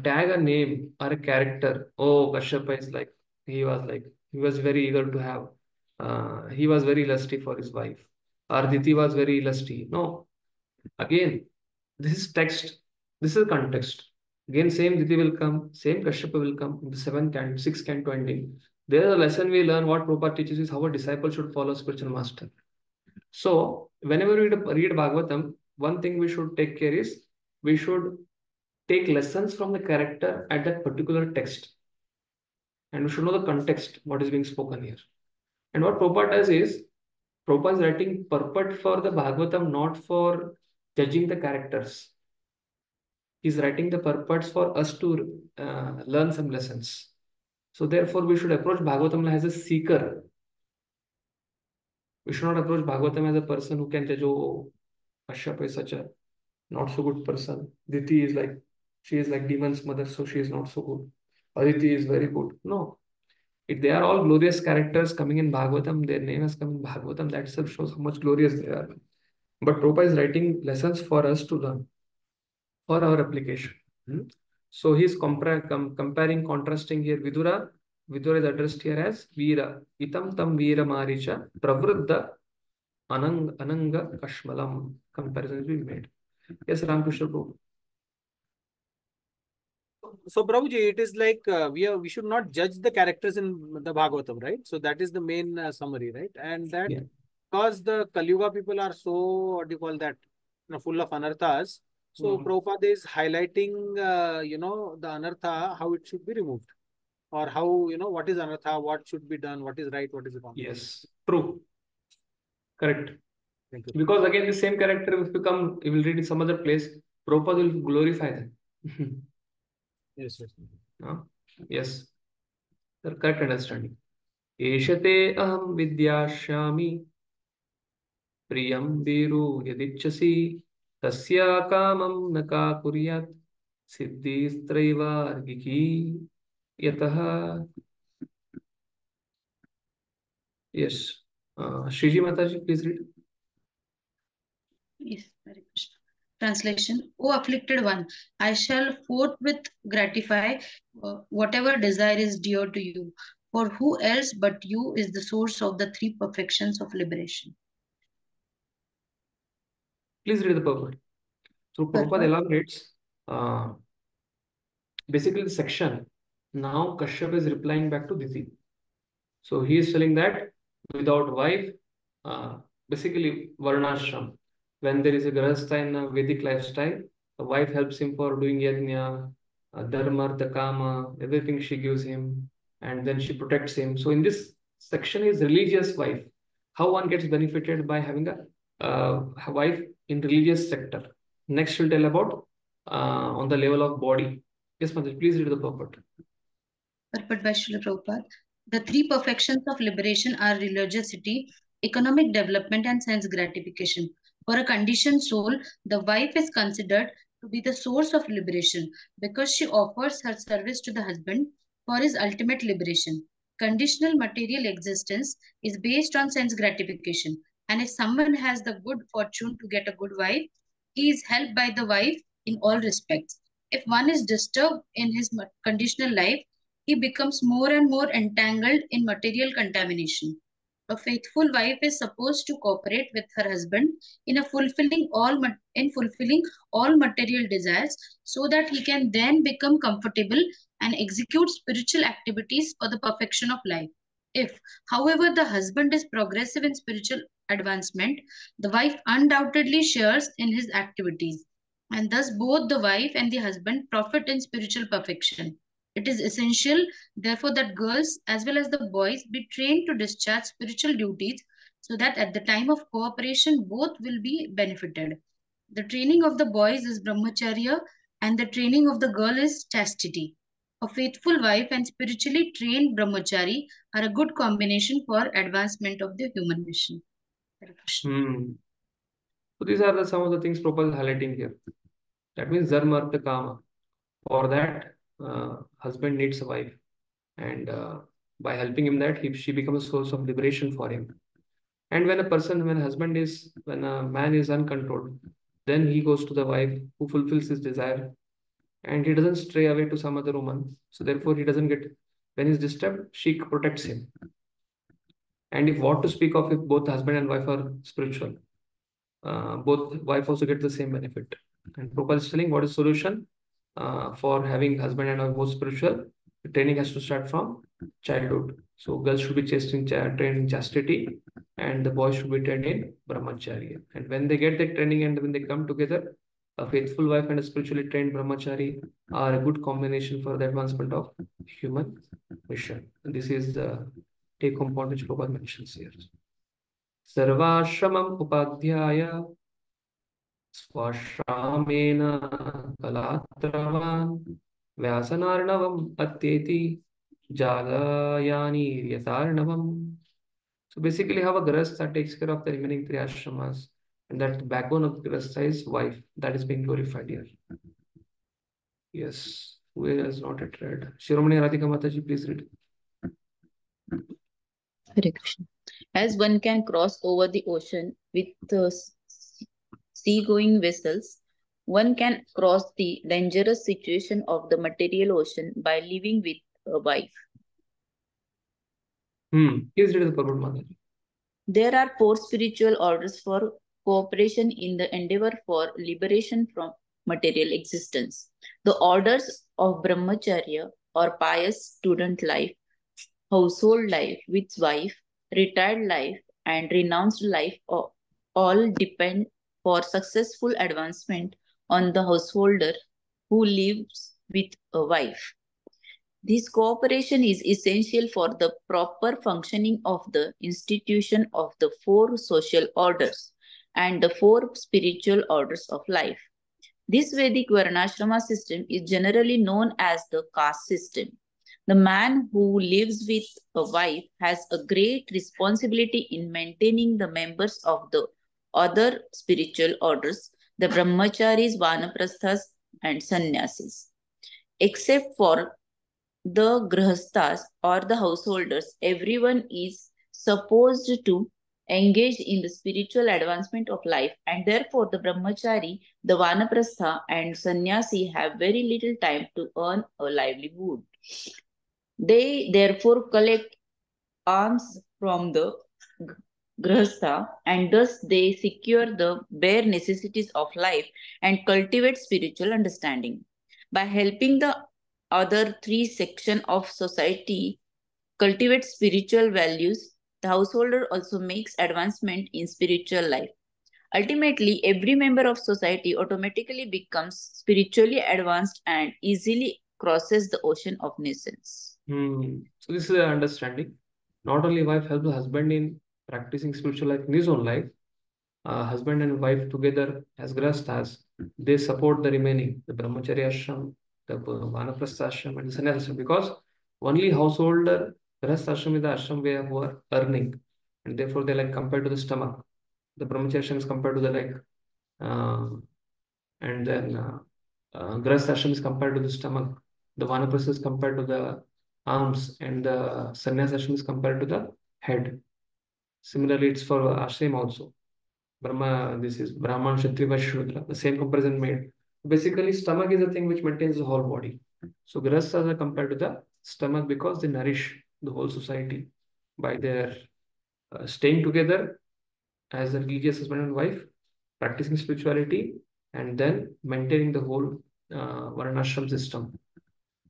tag a name or a character. Oh, Kashyapa is like, he was very eager to have, he was very lusty for his wife. Or Diti was very lusty. No. Again, this is text. This is context. Again, same Diti will come, same Kashyapa will come in the sixth canto ending. There is a lesson we learn. What Prabhupada teaches is how a disciple should follow spiritual master. So, whenever we read Bhagavatam, one thing we should take care is we should take lessons from the character at that particular text. And we should know the context, what is being spoken here. And what Prabhupada does is, Prabhupada is writing purport for the Bhagavatam, not for judging the characters. He's writing the purports for us to learn some lessons. So therefore, we should approach Bhagavatam as a seeker. We should not approach Bhagavatam as a person who can judge, oh, Kashyapa is such a not so good person. Diti is like, she is like demon's mother, so she is not so good. Aditi is very good. No. If they are all glorious characters coming in Bhagavatam, their name has come in Bhagavatam, that itself shows how much glorious they are. But Prabhupada is writing lessons for us to learn, for our application. So he's comparing, contrasting here Vidura. Vidura is addressed here as Veera. Itam tam Veera Maricha Pravruddha Ananga Kashmalam. Comparison is being made. Yes, Ramakrishna Prabhu.
So Prabhuji, it is like we should not judge the characters in the Bhagavatam, right? So that is the main summary, right? And that because the Kali Yuga people are so, what do you call that, full of anarthas. So Prabhupada is highlighting, the anartha, how it should be removed. Or how, what is anartha, what should be done, what is right, what is wrong.
Yes, true. Correct. Because again, the same character, if you will read in some other place, Prabhupada will glorify them.
Yes, yes.
Yes. Correct understanding. Eshate aham vidyashyami priyam viru yadichasi tasya kamam naka kuryat siddhistraiva argiki yataha. Yes. Shriji Mataji, please read.
Yes, Hare Krishna. Translation: O afflicted one, I shall forthwith gratify whatever desire is dear to you. For who else but you is the source of the three perfections of liberation?
Please read the purport. So Prabhupada elaborates basically the section. Now Kashyapa is replying back to Diti. So he is telling that without wife, basically Varnashram, when there is a Grahastha in a Vedic lifestyle, the wife helps him for doing yajna, dharma, the kama, everything she gives him, and then she protects him. So in this section is religious wife. How one gets benefited by having a wife in religious sector. Next we'll tell about on the level of body. Yes, Mataji, please read the purport.
Purport by Srila Prabhupada. The three perfections of liberation are religiosity, economic development, and sense gratification. For a conditioned soul, the wife is considered to be the source of liberation because she offers her service to the husband for his ultimate liberation. Conditional material existence is based on sense gratification, and if someone has the good fortune to get a good wife, he is helped by the wife in all respects. If one is disturbed in his conditional life, he becomes more and more entangled in material contamination. A faithful wife is supposed to cooperate with her husband in fulfilling all material desires, so that he can then become comfortable and execute spiritual activities for the perfection of life. If, however, the husband is progressive in spiritual advancement, the wife undoubtedly shares in his activities, and thus both the wife and the husband profit in spiritual perfection. It is essential, therefore, that girls as well as the boys be trained to discharge spiritual duties so that at the time of cooperation, both will be benefited. The training of the boys is brahmacharya and the training of the girl is chastity. A faithful wife and spiritually trained brahmachari are a good combination for advancement of the human mission.
So these are some of the things Prabhupada is highlighting here. That means dharma, artha, kama. For that, husband needs a wife, and by helping him that, she becomes a source of liberation for him. And when a man is uncontrolled, then he goes to the wife who fulfills his desire, and he doesn't stray away to some other woman. So therefore, he doesn't get, when he's disturbed, she protects him. And if what to speak of if both husband and wife are spiritual, both wife also get the same benefit. And Prabhupada is telling what is solution for having husband and wife both spiritual. The training has to start from childhood. So girls should be trained in chastity, and the boys should be trained in brahmacharya. And when they get the training and when they come together, A faithful wife and a spiritually trained brahmachari are a good combination for the advancement of human mission. And this is the take-home point which Prabhupada mentions here. Sarvashramam upadhyaya swashramen kalatravan vyasanarnavam atyeti jalayani yatarnavam. So basically, how a grahastha takes care of the remaining three ashramas, and that the backbone of the grahastha is wife. That is being glorified here. Yes, who has not yet read? Shiromani Radhika Mataji, please read.
Hare Krishna. As one can cross over the ocean with sea-going vessels, one can cross the dangerous situation of the material ocean by living with a wife.
Please read the purport, Mataji.
There are 4 spiritual orders for cooperation in the endeavor for liberation from material existence. The orders of Brahmacharya or pious student life, household life with wife, retired life, and renounced life all depend for successful advancement on the householder who lives with a wife. This cooperation is essential for the proper functioning of the institution of the 4 social orders and the 4 spiritual orders of life. This Vedic Varnashrama system is generally known as the caste system. The man who lives with a wife has a great responsibility in maintaining the members of the other spiritual orders, the brahmacharis, vanaprasthas, and sannyasis. Except for the grahasthas or the householders, everyone is supposed to engage in the spiritual advancement of life, and therefore the brahmachari, the vanaprastha, and sannyasi have very little time to earn a livelihood. They therefore collect alms from the grahastha, and thus they secure the bare necessities of life and cultivate spiritual understanding. By helping the other 3 sections of society cultivate spiritual values, the householder also makes advancement in spiritual life. Ultimately, every member of society automatically becomes spiritually advanced and easily crosses the ocean of nations.
So this is an understanding. Not only wife helps the husband in practicing spiritual life in his own life, husband and wife together as grahasthas, they support the remaining, the brahmacharya ashram, the vanaprastha ashram, and the sannyasa ashram, because only householder, grahastha ashram is the ashram where who are earning, and therefore they like compared to the stomach. The brahmacharya ashram is compared to the leg, and then grahastha ashram is compared to the stomach. The vanaprastha is compared to the arms, and the sannyasa ashram is compared to the head. Similarly, it's for ashram also. This is Brahman, Kshatriya, Vaishya, Shudra. The same comparison made. Basically, stomach is the thing which maintains the whole body. So grahasthas are compared to the stomach because they nourish the whole society by their staying together as a religious husband and wife, practicing spirituality, and then maintaining the whole varnashram system.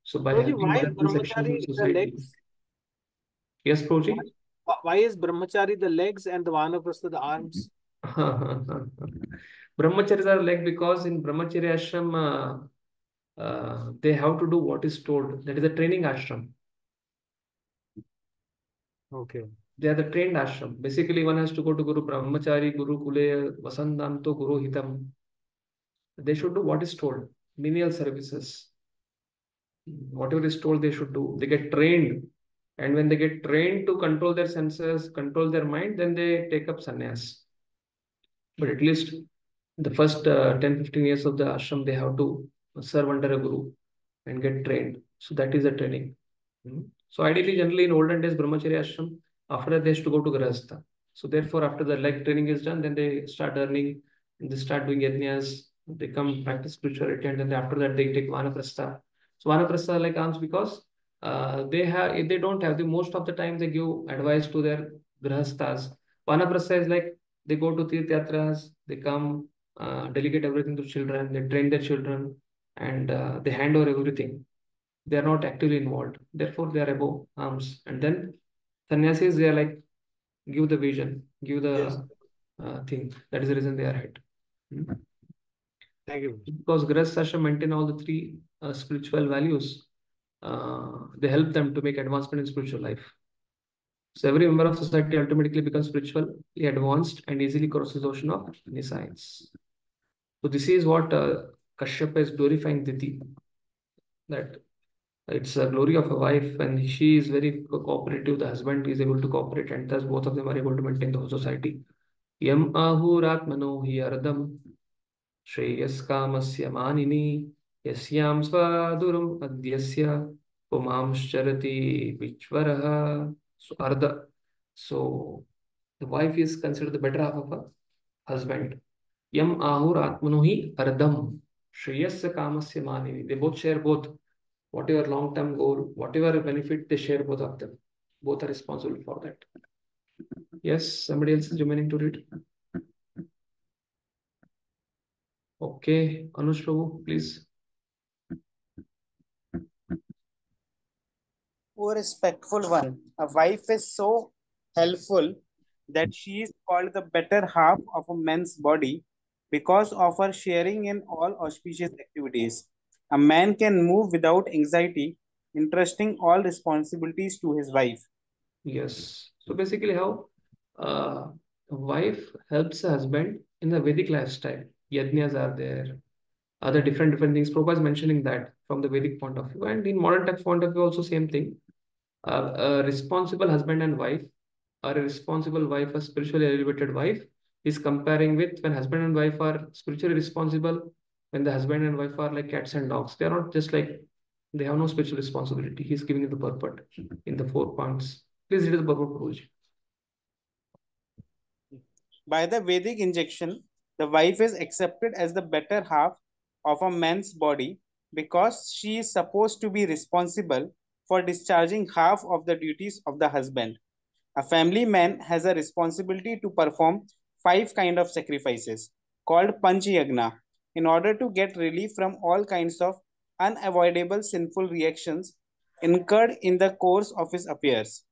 So by
Prabhuji,
having
why is
multiple sections of
brahmachari the
society.
legs?
Yes, Prabhuji?
Why is brahmachari the legs and the vanaprastha the arms?
Brahmacharis are like, because in brahmacharya ashram they have to do what is told. That is a training ashram.
Okay.
They are the trained ashram. Basically, one has to go to Guru Brahmachari, Guru Kule, Vasandanto, Guru Hitam. They should do what is told. Menial services. Whatever is told, they should do. They get trained. And when they get trained to control their senses, control their mind, then they take up sannyas. But at least the first 10-15 years of the ashram, they have to serve under a guru and get trained. So that is a training. So ideally, generally in olden days, brahmacharya ashram, after that they has to go to grahastha. So therefore, after the leg training is done, then they start earning, and they start doing yajnas, they come practice spirituality, and then after that they take vanaprastha. So vanaprastha like alms because they don't have the most of the time they give advice to their grahasthas. Vanaprastha is like they go to tirth yatras, they come, delegate everything to children, they train their children, and they hand over everything. They are not actively involved. Therefore, they are above arms. And then sannyasis, they are like, give the vision, give the thing. That is the reason they are head.
Thank you.
Because Grihastha Ashram maintain all the three spiritual values. They help them to make advancement in spiritual life. So every member of society ultimately becomes spiritually advanced and easily crosses the ocean of any science. So this is what Kashyapa is glorifying Diti. That it's a glory of a wife, and she is very cooperative. The husband is able to cooperate, and thus both of them are able to maintain the whole society. Yam ahuratmano hi ardam shreyas kamasya manini yasyam svadurum adyasya pumamscharati vichvaraha. So arda. So the wife is considered the better half of a husband. Yam ahuratmano hi ardam shreyas kamasya manini. They both share both. Whatever long-term goal, whatever benefit, they share both of them. Both are responsible for that. Yes, somebody else is remaining to read. Okay, Anush Prabhu, please.
O respectful one, a wife is so helpful that she is called the better half of a man's body because of her sharing in all auspicious activities. A man can move without anxiety, entrusting all responsibilities to his wife.
Yes. So basically, how a wife helps a husband in the Vedic lifestyle. Yajnas are there. Other different things. Prabhupada is mentioning that from the Vedic point of view. And in modern text point of view, also same thing. A responsible husband and wife, or a responsible wife, a spiritually elevated wife, is comparing with when husband and wife are spiritually responsible, when the husband and wife are like cats and dogs. They are not just like, they have no spiritual responsibility. He's giving you the purport in the 4 points. Please read the purport, Prabhuji.
By the Vedic injection, the wife is accepted as the better half of a man's body because she is supposed to be responsible for discharging half of the duties of the husband. A family man has a responsibility to perform 5 kinds of sacrifices called Panchayagna in order to get relief from all kinds of unavoidable sinful reactions incurred in the course of his affairs.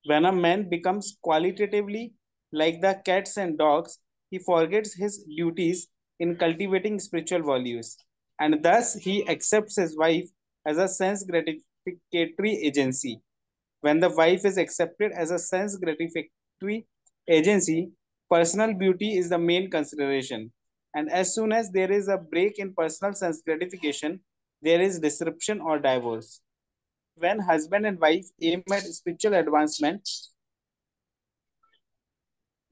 When a man becomes qualitatively like the cats and dogs, he forgets his duties in cultivating spiritual values, and thus he accepts his wife as a sense gratificatory agency. When the wife is accepted as a sense gratificatory agency, personal beauty is the main consideration. And as soon as there is a break in personal sense gratification, there is disruption or divorce. When husband and wife aim at spiritual advancement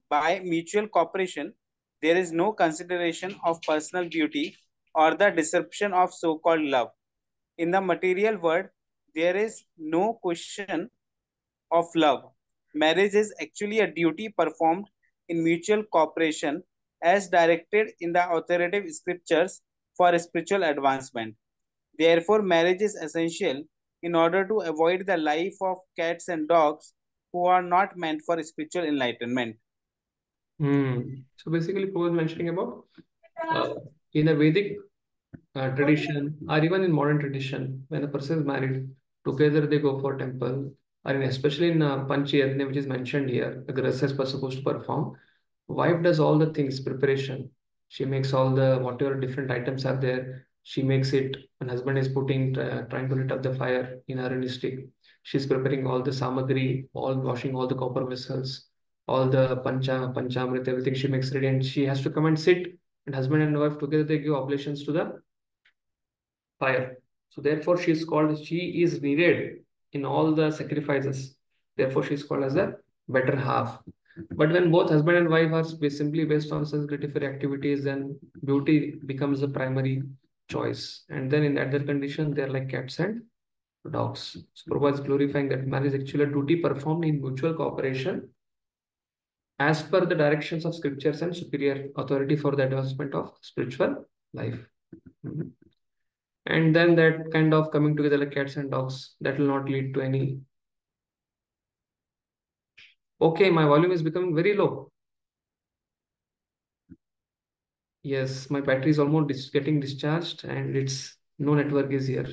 by mutual cooperation, there is no consideration of personal beauty or the disruption of so-called love. In the material world, there is no question of love. Marriage is actually a duty performed in mutual cooperation as directed in the authoritative scriptures for spiritual advancement. Therefore, marriage is essential in order to avoid the life of cats and dogs who are not meant for spiritual enlightenment.
So basically, Prabhupada is mentioning about in a Vedic tradition, or even in modern tradition, when a person is married, together they go for temple, or especially in Panchayatna, which is mentioned here, the grihasthas were supposed to perform. Wife does all the things, preparation. She makes all the whatever different items are there. She makes it. When husband is putting, trying to lit up the fire in her stick, she's preparing all the samagri, all washing all the copper vessels, all the panchamrit, everything she makes ready, and she has to come and sit. And husband and wife together they give oblations to the fire. So therefore, she is needed in all the sacrifices. Therefore, she is called as a better half. But when both husband and wife are simply based on sense gratification activities, then beauty becomes the primary choice. And then in that condition, they are like cats and dogs. So Prabhupada is glorifying that marriage is actually a duty performed in mutual cooperation as per the directions of scriptures and superior authority for the advancement of spiritual life. And then that kind of coming together like cats and dogs, that will not lead to any. Okay, my volume is becoming very low. Yes, my battery is almost getting discharged and it's no network is here.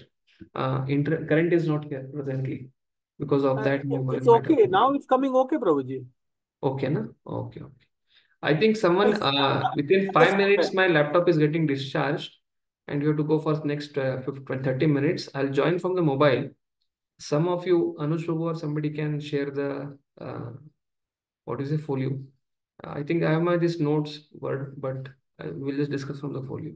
Current is not here presently. Because of that, my volume
It's
might have
okay. Now it's coming okay, Prabhuji.
Okay, na? Okay. I think someone within 5 minutes my laptop is getting discharged. and you have to go for the next 30 minutes. I'll join from the mobile. Some of you, Anush or somebody can share the what is the folio. I think I have my this notes word, but we'll just discuss from the folio.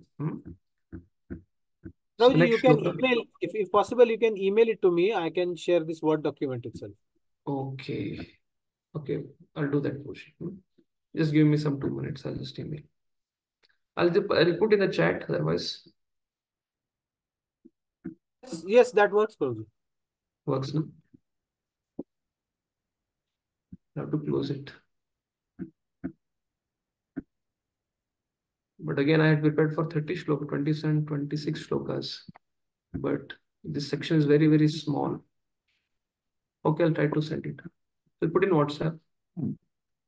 So
Prabhuji,
next
you can
shloka.
email, if possible, you can email it to me. I can share this Word document itself.
Okay. Okay, I'll do that, Push. Just give me some 2 minutes. I'll just email. I'll put in the chat, otherwise.
Yes, that works, Prabhuji.
Works, no? I have to close it. But again, I had prepared for 30 shlokas, 27, 26 shlokas. But this section is very, very small. Okay, I'll try to send it. I'll put in WhatsApp.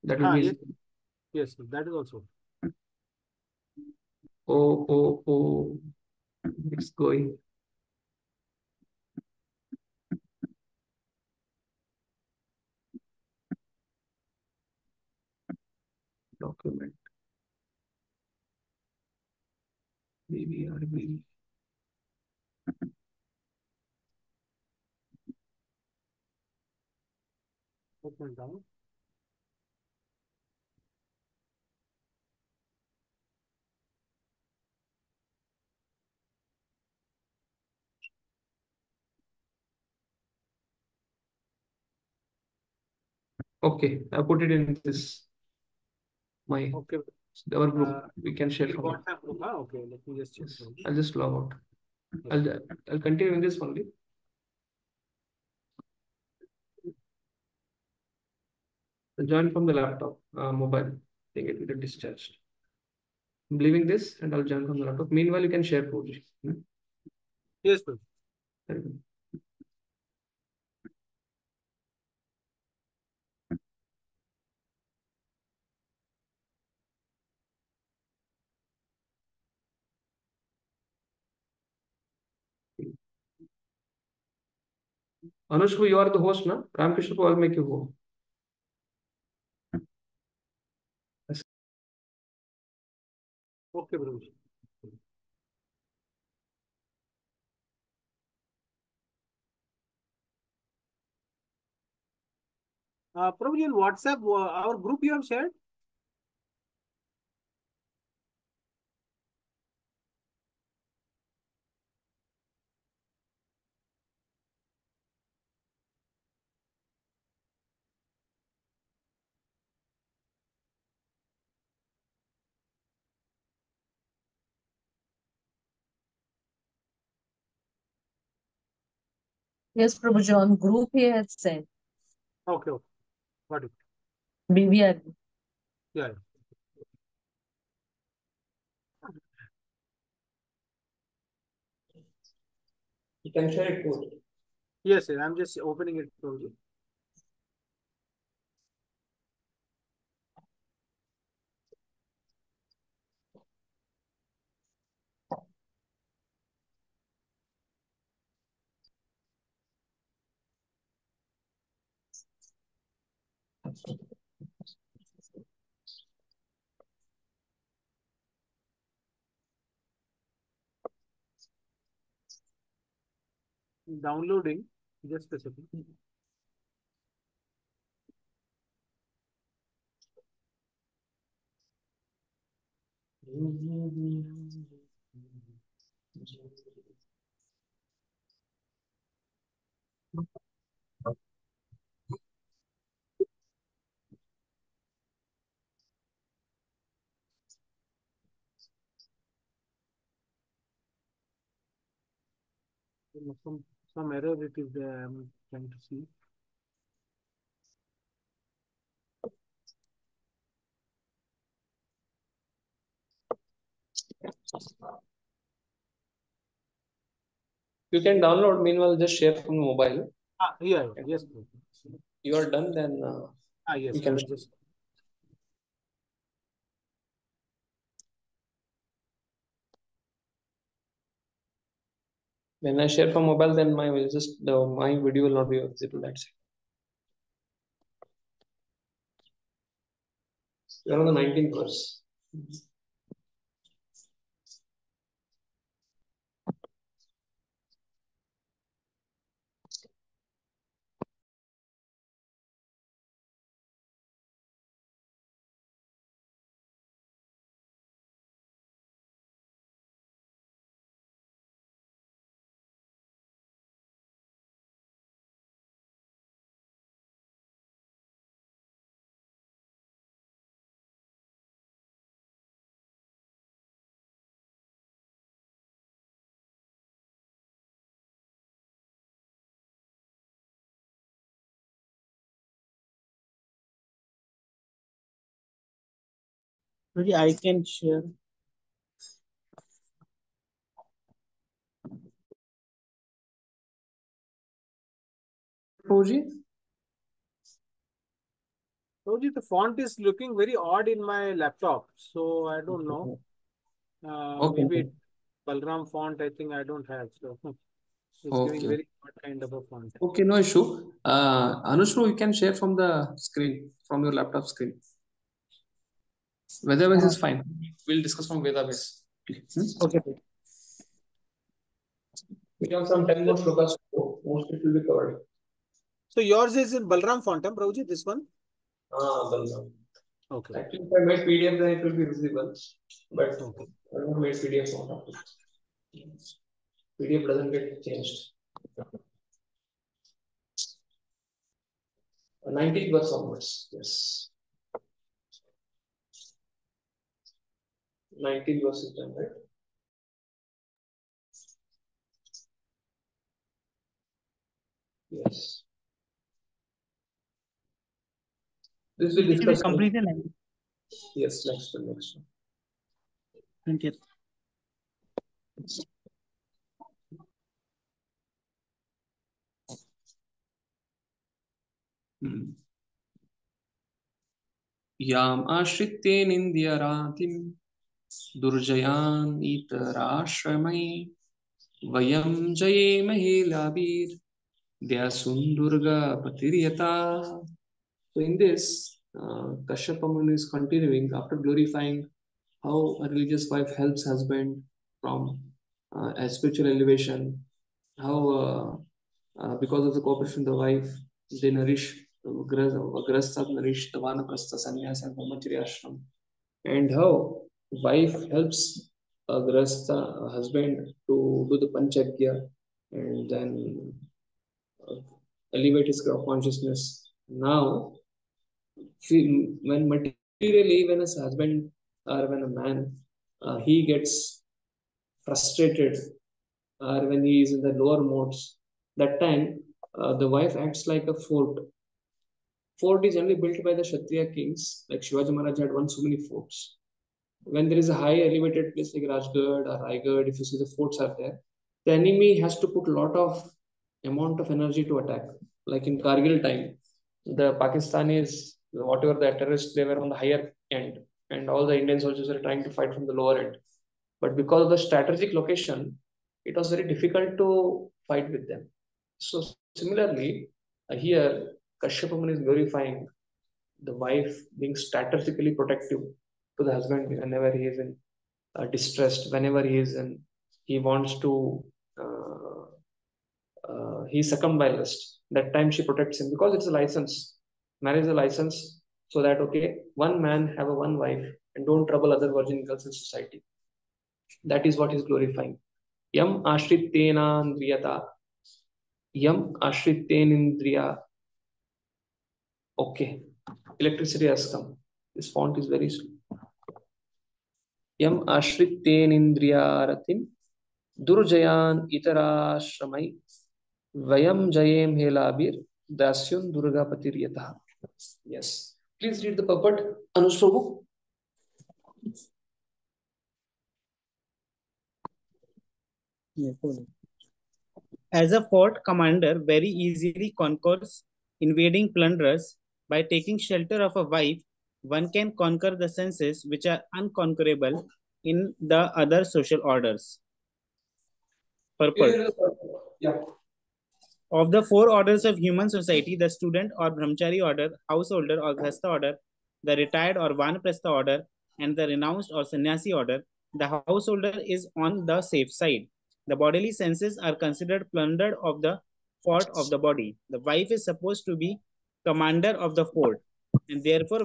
That will be
Yes.
easy.
Yes, that is also.
Oh, it's going. Document. BBRB.
Open down.
Okay, I put it in this my our group. We can share from it.
WhatsApp group. Okay, let me just check.
Yes. I'll just log out. I'll continue in this only. I'll join from the laptop, mobile. I think it will get discharged. I'm leaving this and I'll join from the laptop. Meanwhile, you can share Pooji.
Yes, sir.
Very good. Anushka, you are the host, na? Ramkrishna, I'll make you host.
Okay, bro. Probably in WhatsApp, our group you have shared?
Yes, Prabhuji, on group he has said.
Okay, got it.
BBRB.
Yeah.
You can share it too.
Yes, I'm just opening it for you. Downloading, just a second. Some error it is there. I'm trying to see.
You can download, meanwhile, just share from mobile.
Yeah, yes.
You are done, then
yes,
you can
just.
When I share from mobile, then my video will not be visible. That's it. You're on the 19th verse.
I can share.
Prabhuji?
Prabhuji, the font is looking very odd in my laptop, so I don't know.
Okay.
Maybe Balram font, I think I don't have. So it's giving
Okay.
very odd kind of a font.
Okay, no issue. Anushru, you can share from the screen, from your laptop screen. Vedabase is fine. We'll discuss from Vedabase.
Okay.
We have some 10 more shlokas. Most it will be covered.
So yours is in Balram font, huh, Prabhuji, this one?
Balram.
Okay.
Actually, if I made PDF, then it will be visible. But
Okay.
I don't make PDF font. PDF doesn't get changed. 19th verse onwards. Yes. 19th verse is done, right? Yes. This will
It will
discuss.
complete.
Yes, next one.
20th.
Yam ashrityenindyaratim durjayan itarashramai vayam jaye mahilabir dyasundurga patiryata. So in this, Kashyapa Muni is continuing after glorifying how a religious wife helps husband from a spiritual elevation, how because of the cooperation of the wife, they nourish Grastha nourish the Vanaprastha, Sannyas and Brahmacharya ashram, and how wife helps a Grastha, a husband, to do the Panchagya and then elevate his consciousness. Now, when materially, when a husband or when a man, he gets frustrated or when he is in the lower modes, that time the wife acts like a fort. Fort is only built by the Kshatriya kings, like Shivaji Maharaj had won so many forts. When there is a high elevated place like Rajgarh or Raigad, if you see the forts are there, the enemy has to put a lot of amount of energy to attack. Like in Kargil time, the Pakistanis, whatever the terrorists, they were on the higher end, and all the Indian soldiers were trying to fight from the lower end. But because of the strategic location, it was very difficult to fight with them. So similarly, here Kashyapa Muni is glorifying the wife being strategically protective to the husband whenever he is in distressed, whenever he wants to he succumbed by lust. That time she protects him because it's a license. Marriage is a license, so that okay, one man have a one wife and don't trouble other virgin girls in society. That is what is glorifying. Yam ashrityenandriyata. Yam ashrityenindriya. Okay. Electricity has come. This font is very slow. Yam ashrityenindriyaratim durjayan itarashramai vayam jayem helabir dasyun durgapatir. Yes. Please read the purport. Anushravu.
As a fort commander very easily conquers invading plunderers, by taking shelter of a wife, one can conquer the senses which are unconquerable in the other social orders. Purport.
Yeah.
Of the four orders of human society, the student or brahmachari order, householder or grihastha order, the retired or vanaprastha order, and the renounced or sannyasi order, the householder is on the safe side. The bodily senses are considered plundered of the fort of the body. The wife is supposed to be commander of the fort, and therefore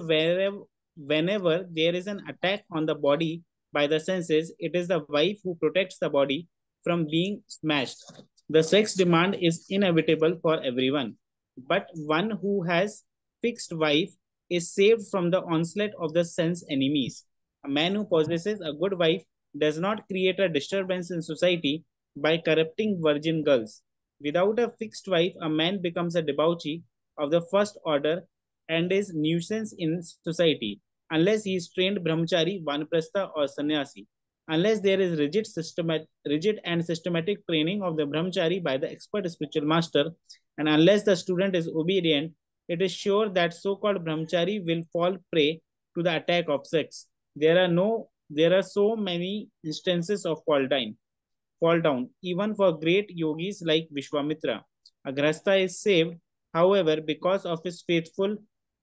whenever there is an attack on the body by the senses, it is the wife who protects the body from being smashed. The sex demand is inevitable for everyone, but one who has fixed wife is saved from the onslaught of the sense enemies. A man who possesses a good wife does not create a disturbance in society by corrupting virgin girls. Without a fixed wife, a man becomes a debauchee of the first order and is nuisance in society. unless he is trained brahmachari, vanaprastha, or sannyasi. Unless there is rigid and systematic training of the brahmachari by the expert spiritual master, and unless the student is obedient, it is sure that so-called brahmachari will fall prey to the attack of sex. There are so many instances of fall down, even for great yogis like Vishwamitra. A grahastha is saved, however, because of his faithful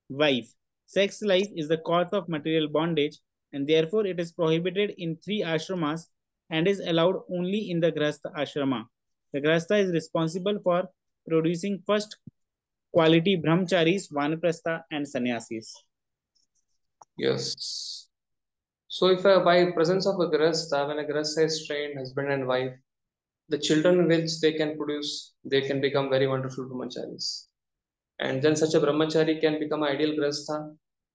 wife. Sex life is the cause of material bondage, and therefore it is prohibited in 3 ashramas and is allowed only in the grahastha ashrama. The grahastha is responsible for producing first quality brahmacharis, vanaprastha, and sannyasis.
Yes. So if by presence of a grahastha, when a grahastha is trained, husband and wife, the children which they can produce, they can become very wonderful brahmacharis. And then such a brahmachari can become an ideal grahastha,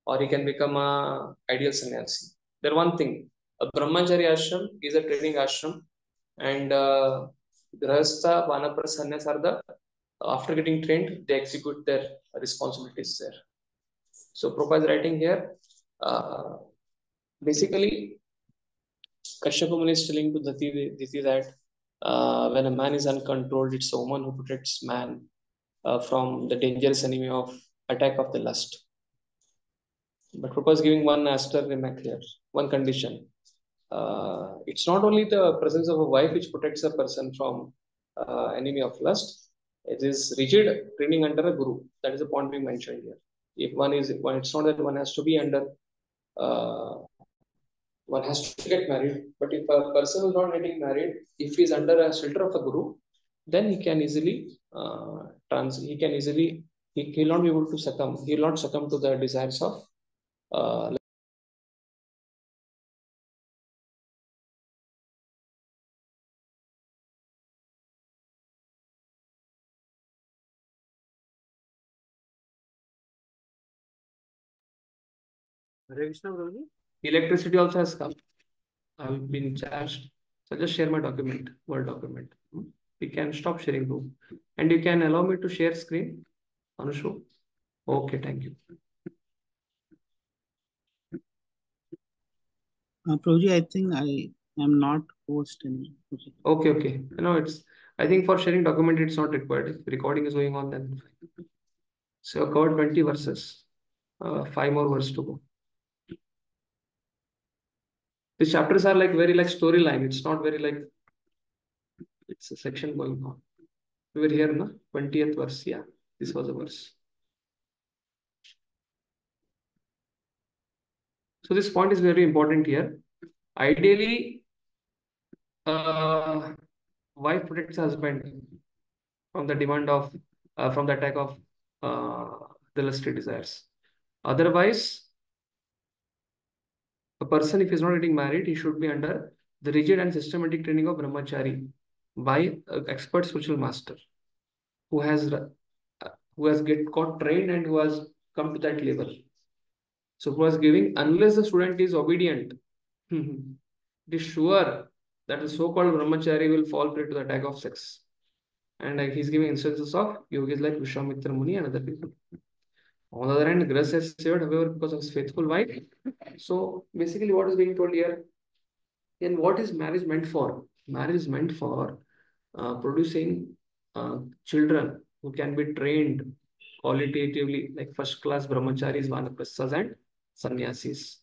or he can become an ideal sannyasi. There one thing, a brahmachari ashram is a training ashram, and grahastha, vanaprastha, sannyas are the, after getting trained, they execute their responsibilities there. So Prabhupada is writing here, basically, Kashyapa Muni is telling to Diti that when a man is uncontrolled, it's a woman who protects man from the dangerous enemy of attack of the lust. But Prabhupada is giving one asterisk remark here, one condition. It's not only the presence of a wife which protects a person from enemy of lust. It is rigid training under a guru. That is the point being mentioned here. If it's not that one has to be under, one has to get married. But if a person is not getting married, if he is under a shelter of a guru, then he can easily he will not be able to succumb. He will not succumb to the desires of electricity also has come. I've been charged. So just share my document, Word document. We can stop sharing room. And you can allow me to share screen, Anushu. Okay, thank you.
Prabhuji, I think I am not hosting.
Okay. No, I think for sharing document, it's not required. If recording is going on, then. So covered 20 verses. 5 more verses to go. These chapters are very like storyline. It's not very like, it's a section going on. We were here, na? 20th verse. Yeah, this was a verse. So this point is very important here. Ideally, wife protects husband from the demand of, from the attack of the lusty desires. Otherwise, a person, if he is not getting married, he should be under the rigid and systematic training of brahmachari by an expert spiritual master who has got trained and who has come to that level. So who was giving, unless the student is obedient, it is sure that the so-called brahmachari will fall prey to the attack of sex. And he's giving instances of yogis like Vishwamitra Muni and other people. On the other hand, Grahastha has saved, however, because of his faithful wife. So basically what is being told here, and what is marriage meant for? Marriage is meant for producing children who can be trained qualitatively, like first-class brahmacharis, vanaprasthas, and sannyasis.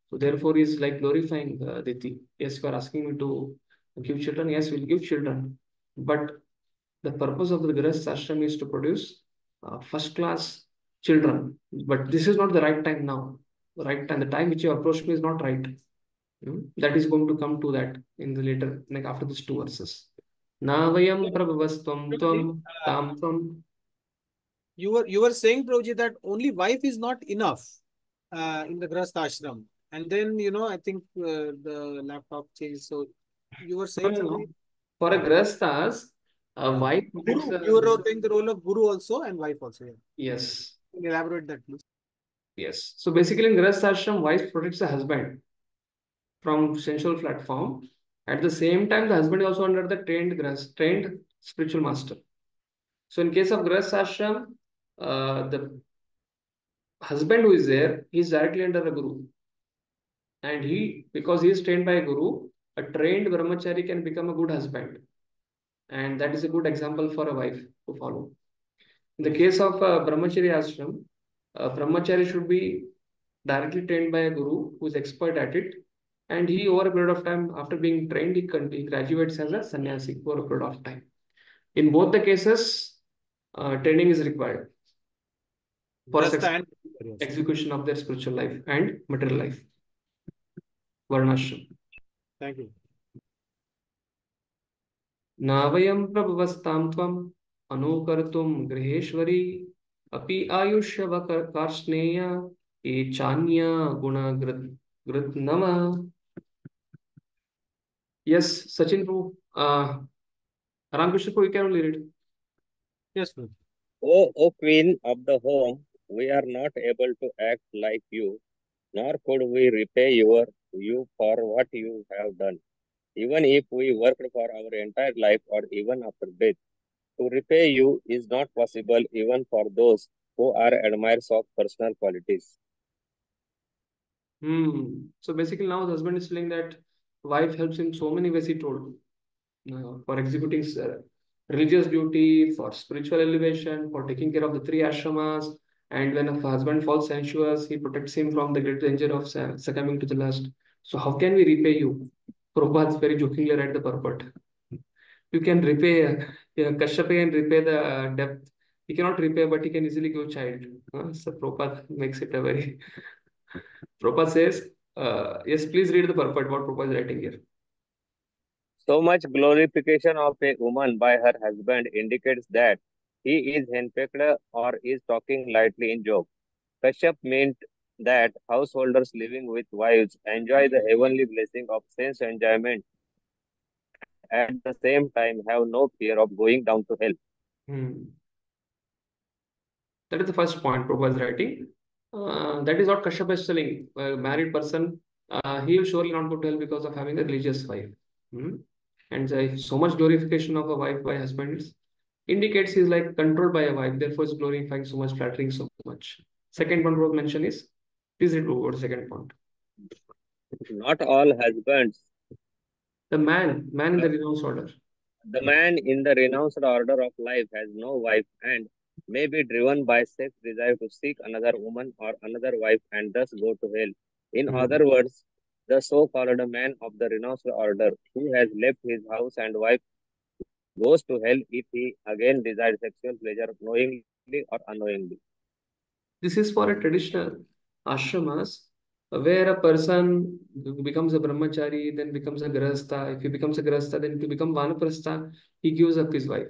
So therefore, he is like glorifying Diti. Yes, you are asking me to give children. Yes, we'll give children. But the purpose of the Grahastha ashram is to produce first-class children. But this is not the right time now. The right time, the time which you approached me is not right. That is going to come to that in the later, like after these 2 verses. Navayam prabhavastvam tvam tam tvam.
You were saying, Prabhuji, that only wife is not enough in the Grahastha ashram. And then, I think the laptop changed. So you were saying something?
For a Grahasthas, a wife.
Guru, you were playing the role of guru also and wife also. Yeah.
Yes.
Can you elaborate that, please?
Yes. So basically in Grahastha ashram, wife protects the husband from sensual platform. At the same time, the husband is also under the trained spiritual master. So in case of Grahastha ashram, the husband who is there, he is directly under the guru. And because he is trained by a guru, a trained brahmachari can become a good husband. And that is a good example for a wife to follow. In the case of brahmachari ashram, brahmachari should be directly trained by a guru who is expert at it. And he, over a period of time, after being trained, he graduates as a sannyasi for a period of time. In both the cases, training is required for execution of their spiritual life and material life. Varnashram.
Thank you.
Navayam prabhavastam tvam anukartum griheshwari api ayushya karsneya e chanya guna nama. Yes, Sachin Prabhu. Ramkrishna Prabhu, you can only read.
Yes, sir.
O Queen of the home, we are not able to act like you, nor could we repay you for what you have done. Even if we worked for our entire life or even after death, to repay you is not possible even for those who are admirers of personal qualities.
So basically now the husband is telling that wife helps him so many ways, he told. For executing religious duty, for spiritual elevation, for taking care of the three ashramas. And when a husband falls sensuous, he protects him from the great danger of succumbing to the lust. So how can we repay you? Prabhupada very jokingly read the purport. You can repay, Kashyapa can repay the debt. He cannot repay, but he can easily give child. So Prabhupada makes it a very... Prabhupada says, yes, please read the purport, what Prabhupada is writing here.
So much glorification of a woman by her husband indicates that he is henpecked or is talking lightly in joke. Kashyap meant that householders living with wives enjoy the heavenly blessing of sense enjoyment and at the same time have no fear of going down to hell.
That is the first point Prabhupada is writing. That is what Kashyapa is telling. A married person, he will surely not go to hell because of having a religious wife. And so much glorification of a wife by husbands indicates he's like controlled by a wife, therefore he's glorifying so much, flattering so much. Second point Prabhupada mention is, please read over the second point.
Not all husbands.
The man in the renounced order.
The man in the renounced order of life has no wife and may be driven by sex desire to seek another woman or another wife and thus go to hell. In other words, the so-called man of the renounced order who has left his house and wife goes to hell if he again desires sexual pleasure knowingly or unknowingly.
This is for a traditional ashramas where a person becomes a brahmachari, then becomes a grahastha. If he becomes a grahastha, then to become vanaprastha, he gives up his wife.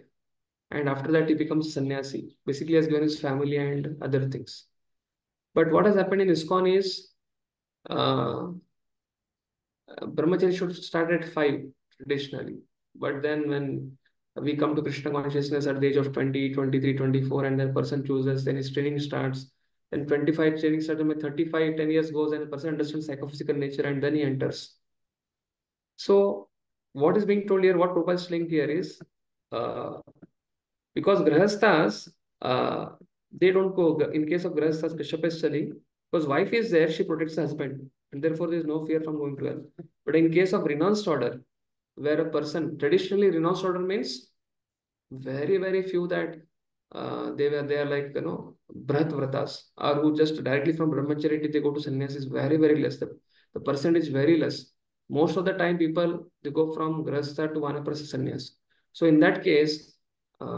And after that, he becomes sannyasi. Basically, has given his family and other things. But what has happened in ISKCON is brahmachari should start at 5 traditionally. But then when we come to Krishna consciousness at the age of 20, 23, 24, and then person chooses, then his training starts. Then 25 training starts, and 35, 10 years goes, and the person understands psychophysical nature, and then he enters. So what is being told here, what Prabhupada is saying here is, because grahasthas, they don't go, in case of grahasthas, Kashyapa is telling, because wife is there, she protects the husband, and therefore there is no fear from going to hell. But in case of renounced order, where a person, traditionally renounced order means very, very few that they are like, Brahat Vratas, or who just directly from brahmacharya, they go to sannyas is very, very less. The percentage is very less. Most of the time people, they go from grahastha to vanaprastha sannyas. So in that case,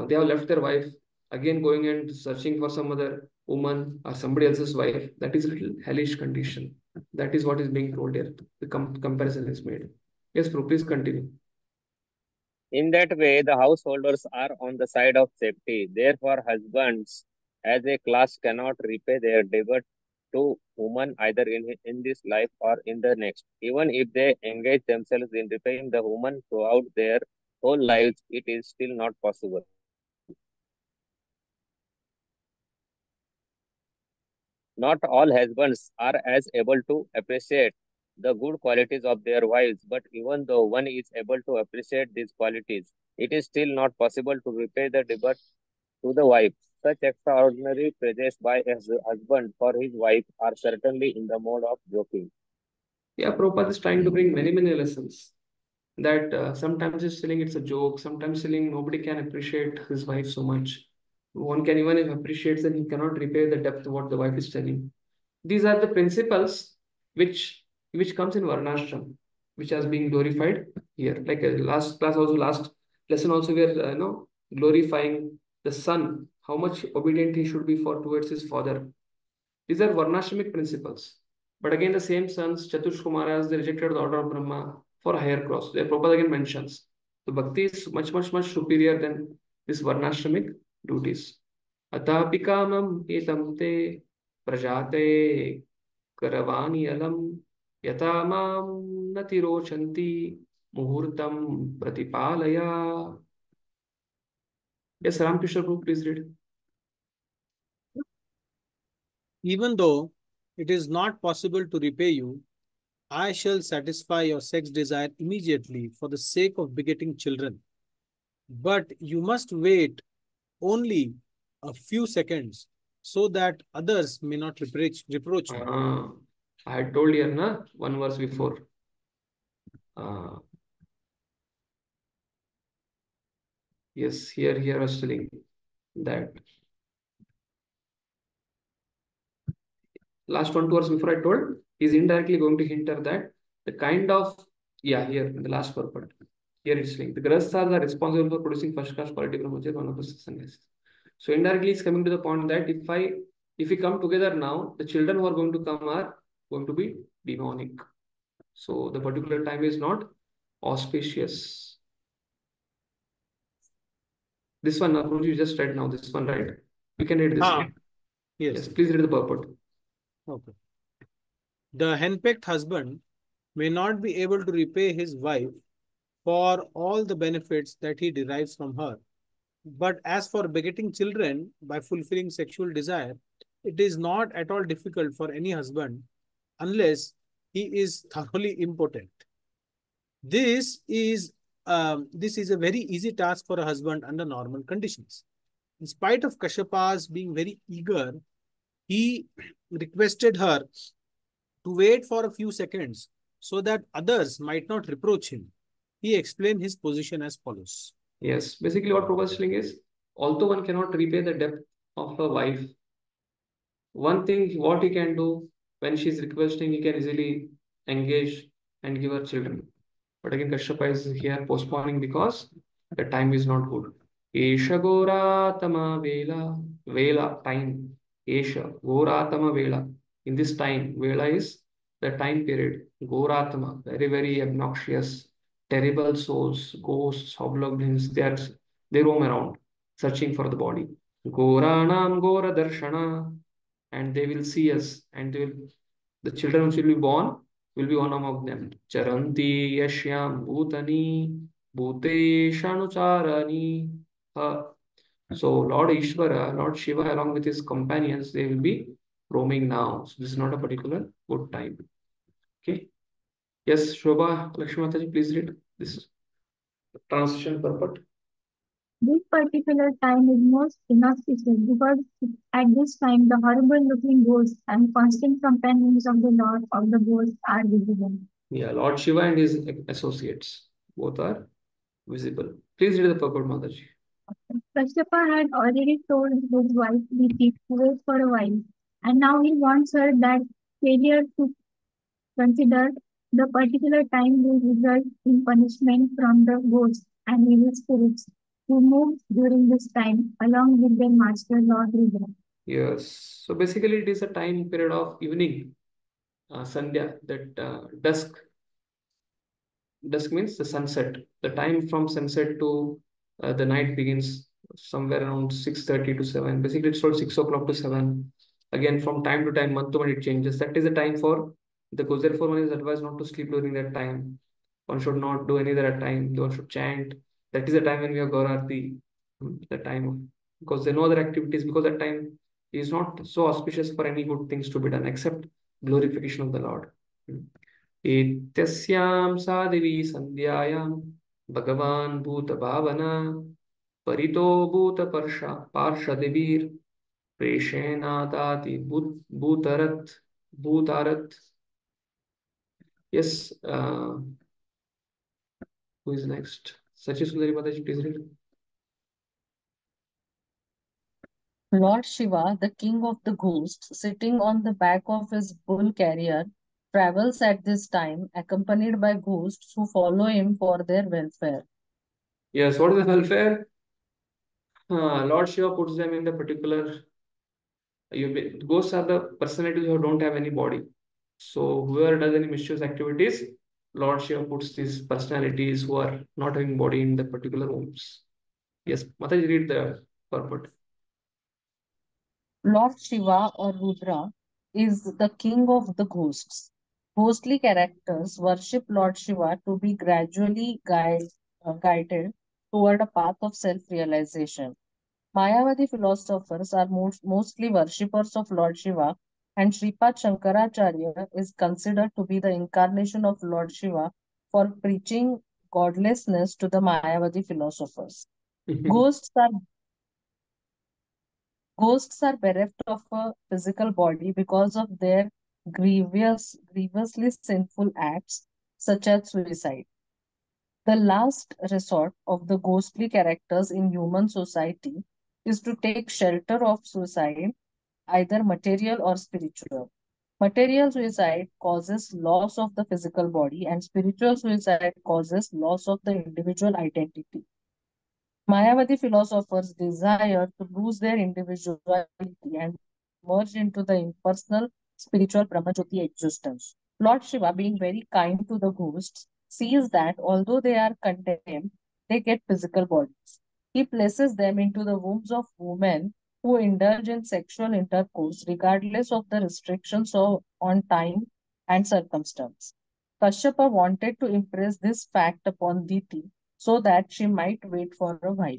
they have left their wife, again going and searching for some other woman or somebody else's wife. That is a little hellish condition. That is what is being told here. The comparison is made. Yes, Prabhu, please continue.
In that way, the householders are on the side of safety. Therefore, husbands as a class cannot repay their debt to woman either in this life or in the next. Even if they engage themselves in repaying the woman throughout their whole lives, it is still not possible. Not all husbands are as able to appreciate the good qualities of their wives, but even though one is able to appreciate these qualities, it is still not possible to repay the debt to the wife. Such extraordinary praises by a husband for his wife are certainly in the mode of joking.
Yeah, Prabhupada is trying to bring many lessons. That sometimes he's telling it's a joke, sometimes telling nobody can appreciate his wife so much. One can even if appreciates, then he cannot repay the depth of what the wife is telling. These are the principles which comes in Varnashram, which has been glorified here. Like last class also, last lesson also, we are glorifying the son, how much obedient he should be for towards his father. These are Varnashramic principles. But again, the same sons, Chatushkumaras, they rejected the order of Brahma for higher cross. Their Prabhupada again mentions. The bhakti is much superior than this Varnashramic duties. Atapi kamam etam te prajate karavani alam yata mam natirochanti muhurtam pratipalaya. Yes, Ramkrishna Prabhu, please read.
Even though it is not possible to repay you, I shall satisfy your sex desire immediately for the sake of begetting children. But you must wait only a few seconds so that others may not reproach me.
I had told you, na, one verse before. Yes, here I was telling that. Last one, 2 hours before I told, he's indirectly going to hint at that the kind of, yeah, here in the last purport. Here it's saying the Grahasthas are responsible for producing first class quality brahmacharya, one of the sannyasis. So indirectly it's coming to the point that if we come together now, the children who are going to come are going to be demonic. So the particular time is not auspicious. This one, Apurji, you just read now, this one, right? You can read this one. Yes, please read the purport.
Okay. The henpecked husband may not be able to repay his wife for all the benefits that he derives from her. But as for begetting children by fulfilling sexual desire, it is not at all difficult for any husband unless he is thoroughly impotent. This is a very easy task for a husband under normal conditions. In spite of Kashyapa's being very eager, he requested her to wait for a few seconds so that others might not reproach him. He explained his position as follows.
Yes, basically what Prabhupada is saying is, although one cannot repay the debt of a wife, one thing what he can do when she is requesting, he can easily engage and give her children. But again, Kashyapa is here postponing because the time is not good. Esha Goratama Vela, time. Esha Goratama Vela. In this time, Vela is the time period. Goratama, very obnoxious, terrible souls, ghosts, hobgoblins, they roam around searching for the body. Goranam Gora Darshana, and they will see us, and the children which will be born will be one among them. Charanti Yashyam Bhutani Bhuteshanucharani. So Lord Ishvara, Lord Shiva, along with his companions, they will be roaming now. So this is not a particular good time. Okay. Yes, Shobha Lakshmi Mataji, please read this transition purport.
This particular time is most inauspicious because at this time the horrible looking ghosts and constant companions of the Lord of the ghosts are visible.
Yeah, Lord Shiva and his associates, both are visible. Please read the purport, Mataji.
Kashyapa had already told his wife Diti to wait for a while, and now he wants her that failure to consider the particular time will result in punishment from the ghosts and evil spirits who move during this time along with their master Lord Rudra.
Yes, so basically it is a time period of evening, Sandhya, that dusk. Dusk means the sunset. The time from sunset to the night begins somewhere around 6:30 to 7. Basically, it's called 6 o'clock to 7. Again, from time to time, month to month, it changes. That is the time for the ghost. Therefore, one is advised not to sleep during that time. One should not do any other time. One should chant. That is the time when we have Gaurarti. The time because there are no other activities, because that time is not so auspicious for any good things to be done except glorification of the Lord. एतस्यां सादिवी संध्यायां भगवान् भूतभावना परितो पार्षदिभिर् प्रेषेणादाति भूतारत् Yes. Who is next? Sachi Sundari Mataji, please read.
Lord Shiva, the king of the ghosts, sitting on the back of his bull carrier, travels at this time, accompanied by ghosts who follow him for their welfare.
Yes, what is the welfare? Lord Shiva puts them in the particular. Ghosts are the personalities who don't have any body. So whoever does any mischievous activities, Lord Shiva puts these personalities who are not having body in the particular homes. Yes, Mataji, read the purport.
Lord Shiva or Rudra is the king of the ghosts. Ghostly characters worship Lord Shiva to be gradually guided toward a path of self-realization. Mayavadi philosophers are mostly worshippers of Lord Shiva, and Sripad Shankaracharya is considered to be the incarnation of Lord Shiva for preaching godlessness to the Mayavadi philosophers. Ghosts are bereft of a physical body because of their grievously sinful acts, such as suicide. The last resort of the ghostly characters in human society is to take shelter of suicide, either material or spiritual. Material suicide causes loss of the physical body, and spiritual suicide causes loss of the individual identity. Mayavadi philosophers desire to lose their individuality and merge into the impersonal spiritual Brahmajyoti existence. Lord Shiva, being very kind to the ghosts, sees that although they are condemned, they get physical bodies. He places them into the wombs of women who indulge in sexual intercourse regardless of the restrictions on time and circumstance. Kashyapa wanted to impress this fact upon Diti so that she might wait for a while.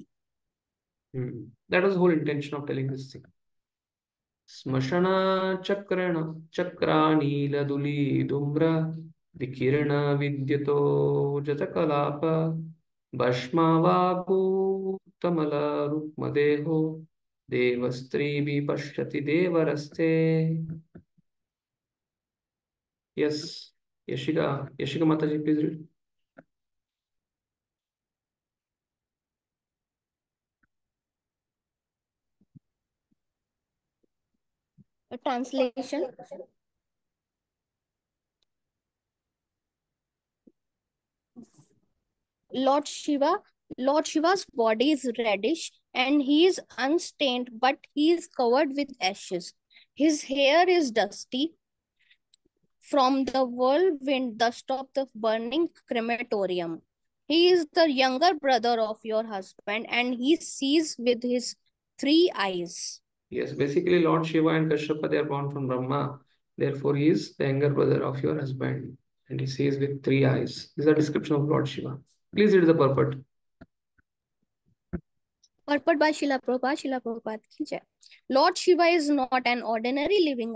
That was the whole intention of telling this thing. Smashana chakrana chakranila dumra vikirana vidyato jatakalapa bhashmavagu tamala rukmadeho devastri vipashyati devaraste. Yes, Yashika Mataji, please read.
A translation. Lord Shiva's body is reddish and he is unstained, but he is covered with ashes. His hair is dusty from the whirlwind dust of the burning crematorium. He is the younger brother of your husband and he sees with his 3 eyes.
Yes, basically Lord Shiva and Kashyapa, they are born from Brahma. Therefore, he is the younger brother of your husband and he sees with 3 eyes. This is a description of Lord Shiva. Please read the purport.
Purport by Srila Prabhupada ki jai. Lord Shiva is not an ordinary living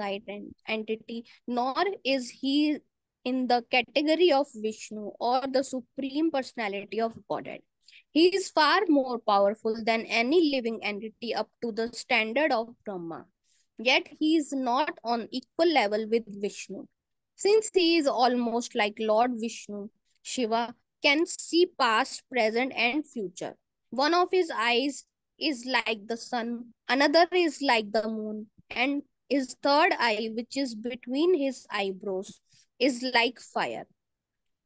entity, nor is he in the category of Vishnu or the supreme personality of Godhead. He is far more powerful than any living entity up to the standard of Brahma. Yet he is not on equal level with Vishnu. Since he is almost like Lord Vishnu, Shiva can see past, present, and future. One of his eyes is like the sun, another is like the moon, and his third eye, which is between his eyebrows, is like fire.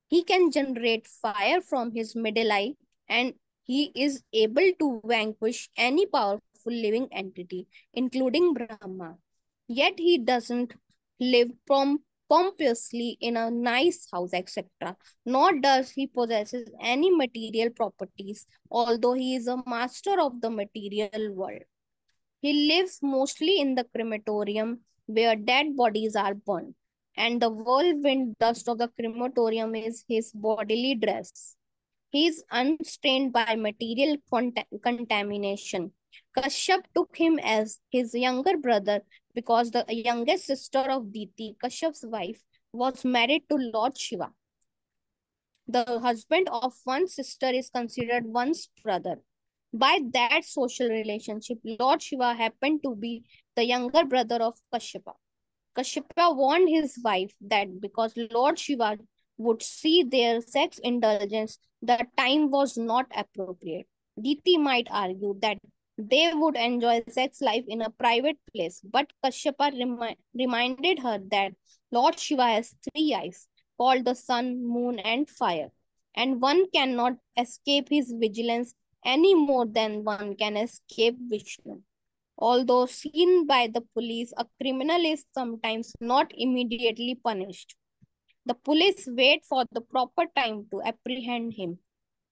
He can generate fire from his middle eye, and he is able to vanquish any powerful living entity, including Brahma. Yet he doesn't live pompously in a nice house, etc. Nor does he possess any material properties, although he is a master of the material world. He lives mostly in the crematorium where dead bodies are burned, and the whirlwind dust of the crematorium is his bodily dress. He is unstained by material contamination. Kashyap took him as his younger brother because the youngest sister of Diti, Kashyap's wife, was married to Lord Shiva. The husband of one sister is considered one's brother. By that social relationship, Lord Shiva happened to be the younger brother of Kashyapa. Kashyapa warned his wife that because Lord Shiva would see their sex indulgence, the time was not appropriate. Diti might argue that they would enjoy sex life in a private place, but Kashyapa reminded her that Lord Shiva has three eyes, called the sun, moon, and fire, and one cannot escape his vigilance any more than one can escape Vishnu. Although seen by the police, a criminal is sometimes not immediately punished. The police wait for the proper time to apprehend him.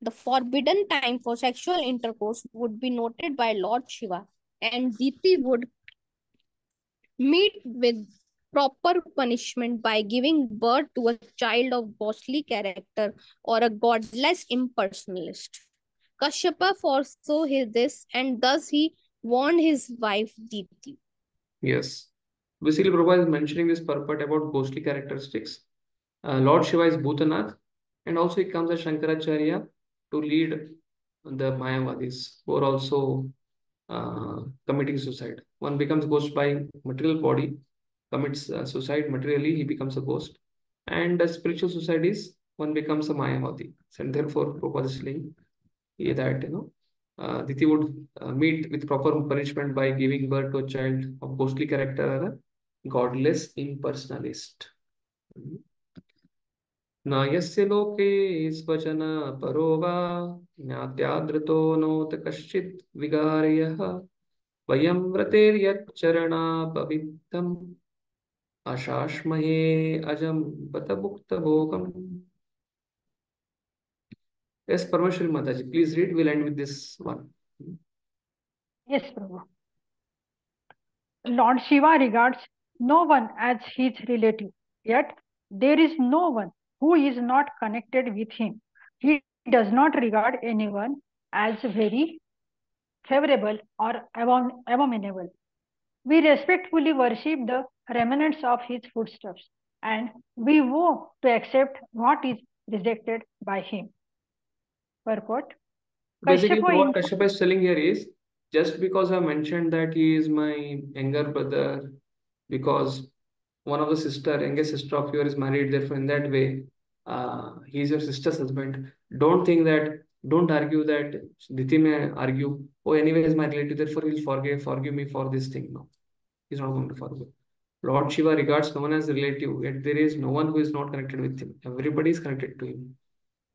The forbidden time for sexual intercourse would be noted by Lord Shiva, and Diti would meet with proper punishment by giving birth to a child of ghostly character or a godless impersonalist. Kashyapa foresaw this, and thus he warned his wife Diti.
Yes. Basically, Prabhupada is mentioning this purport about ghostly characteristics. Lord Shiva is Bhutanath, and also he comes as Shankaracharya to lead the Mayavadis, who are also committing suicide. One becomes ghost by material body, commits suicide materially, he becomes a ghost. And the spiritual suicide is one becomes a Mayavadi. And therefore, Prabhupada is saying that, Diti would meet with proper punishment by giving birth to a child of ghostly character or a godless impersonalist. न यस्य लोके स्वचन परो वा ज्ञात्यादृतो नोत कश्चित् विगार्यः वयं व्रतेर्यच्चरणापवित्तम् अशाश्महे अजं बत भुक्तभोगम्. Yes, Parmeshwari Mataji, please read. We'll end with this one.
Yes, Prabhu. Lord Shiva regards no one as his relative, yet there is no one who is not connected with him. He does not regard anyone as very favorable or abominable. We respectfully worship the remnants of his footsteps, and we vow to accept what is rejected by him. Purport.
Basically, what Kashyapa is telling here is, just because I mentioned that he is my younger brother, because one of the youngest sister of yours is married, therefore in that way, he is your sister's husband. Don't argue that Diti may argue, oh, anyway, he's my relative, therefore he'll forgive me for this thing. No, he's not going to forgive. Lord Shiva regards no one as relative, yet there is no one who is not connected with him. Everybody is connected to him.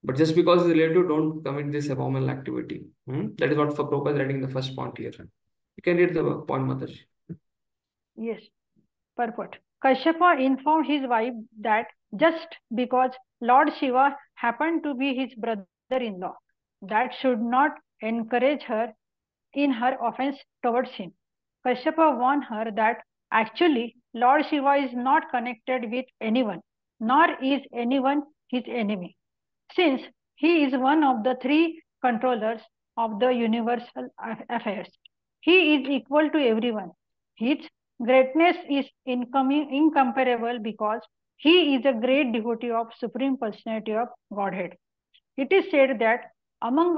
But just because he's relative, don't commit this abominable activity. That is what for Prabhupada is writing the first point here. You can read the point, Mataji.
Yes. Purport. Kashyapa informed his wife that just because Lord Shiva happened to be his brother-in-law, that should not encourage her in her offense towards him. Kashyapa warned her that actually Lord Shiva is not connected with anyone, nor is anyone his enemy, since he is one of the three controllers of the universal affairs. He is equal to everyone. His greatness is incomparable because he is a great devotee of Supreme Personality of Godhead. It is said that among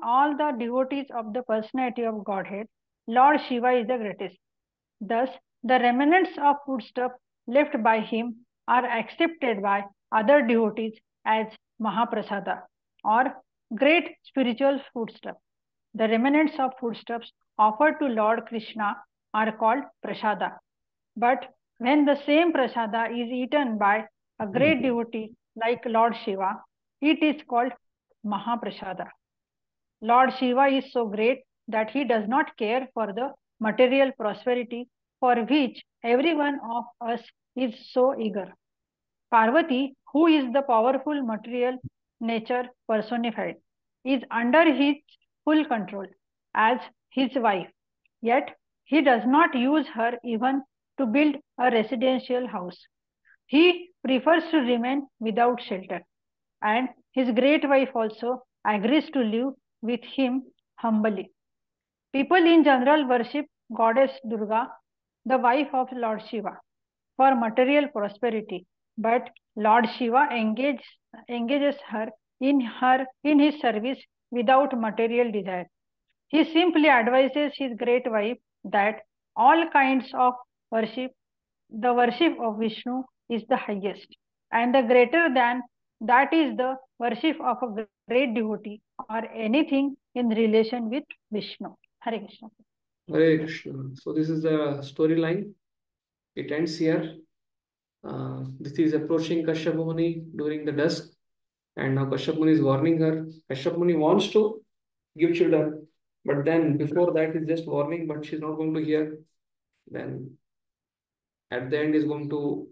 all the devotees of the Personality of Godhead, Lord Shiva is the greatest. Thus, the remnants of foodstuff left by him are accepted by other devotees as Mahaprasada or great spiritual foodstuff. The remnants of foodstuffs offered to Lord Krishna are called prasada. But when the same prasada is eaten by a great devotee like Lord Shiva, it is called Mahaprasada. Lord Shiva is so great that he does not care for the material prosperity for which every one of us is so eager. Parvati, who is the powerful material nature personified, is under his full control as his wife. Yet, he does not use her even to build a residential house. He prefers to remain without shelter, and his great wife also agrees to live with him humbly. People in general worship Goddess Durga, the wife of Lord Shiva, for material prosperity, but Lord Shiva engages her in his service without material desire. He simply advises his great wife that all kinds of worship, the worship of Vishnu is the highest, and the greater than that is the worship of a great devotee or anything in relation with Vishnu. Hare Krishna.
Hare Krishna. So this is the storyline. It ends here. This is approaching Kashyap Muni during the dusk, and now Kashyap Muni is warning her. Kashyap Muni wants to give children, but then before that is just warning, but she's not going to hear. Then at the end is going to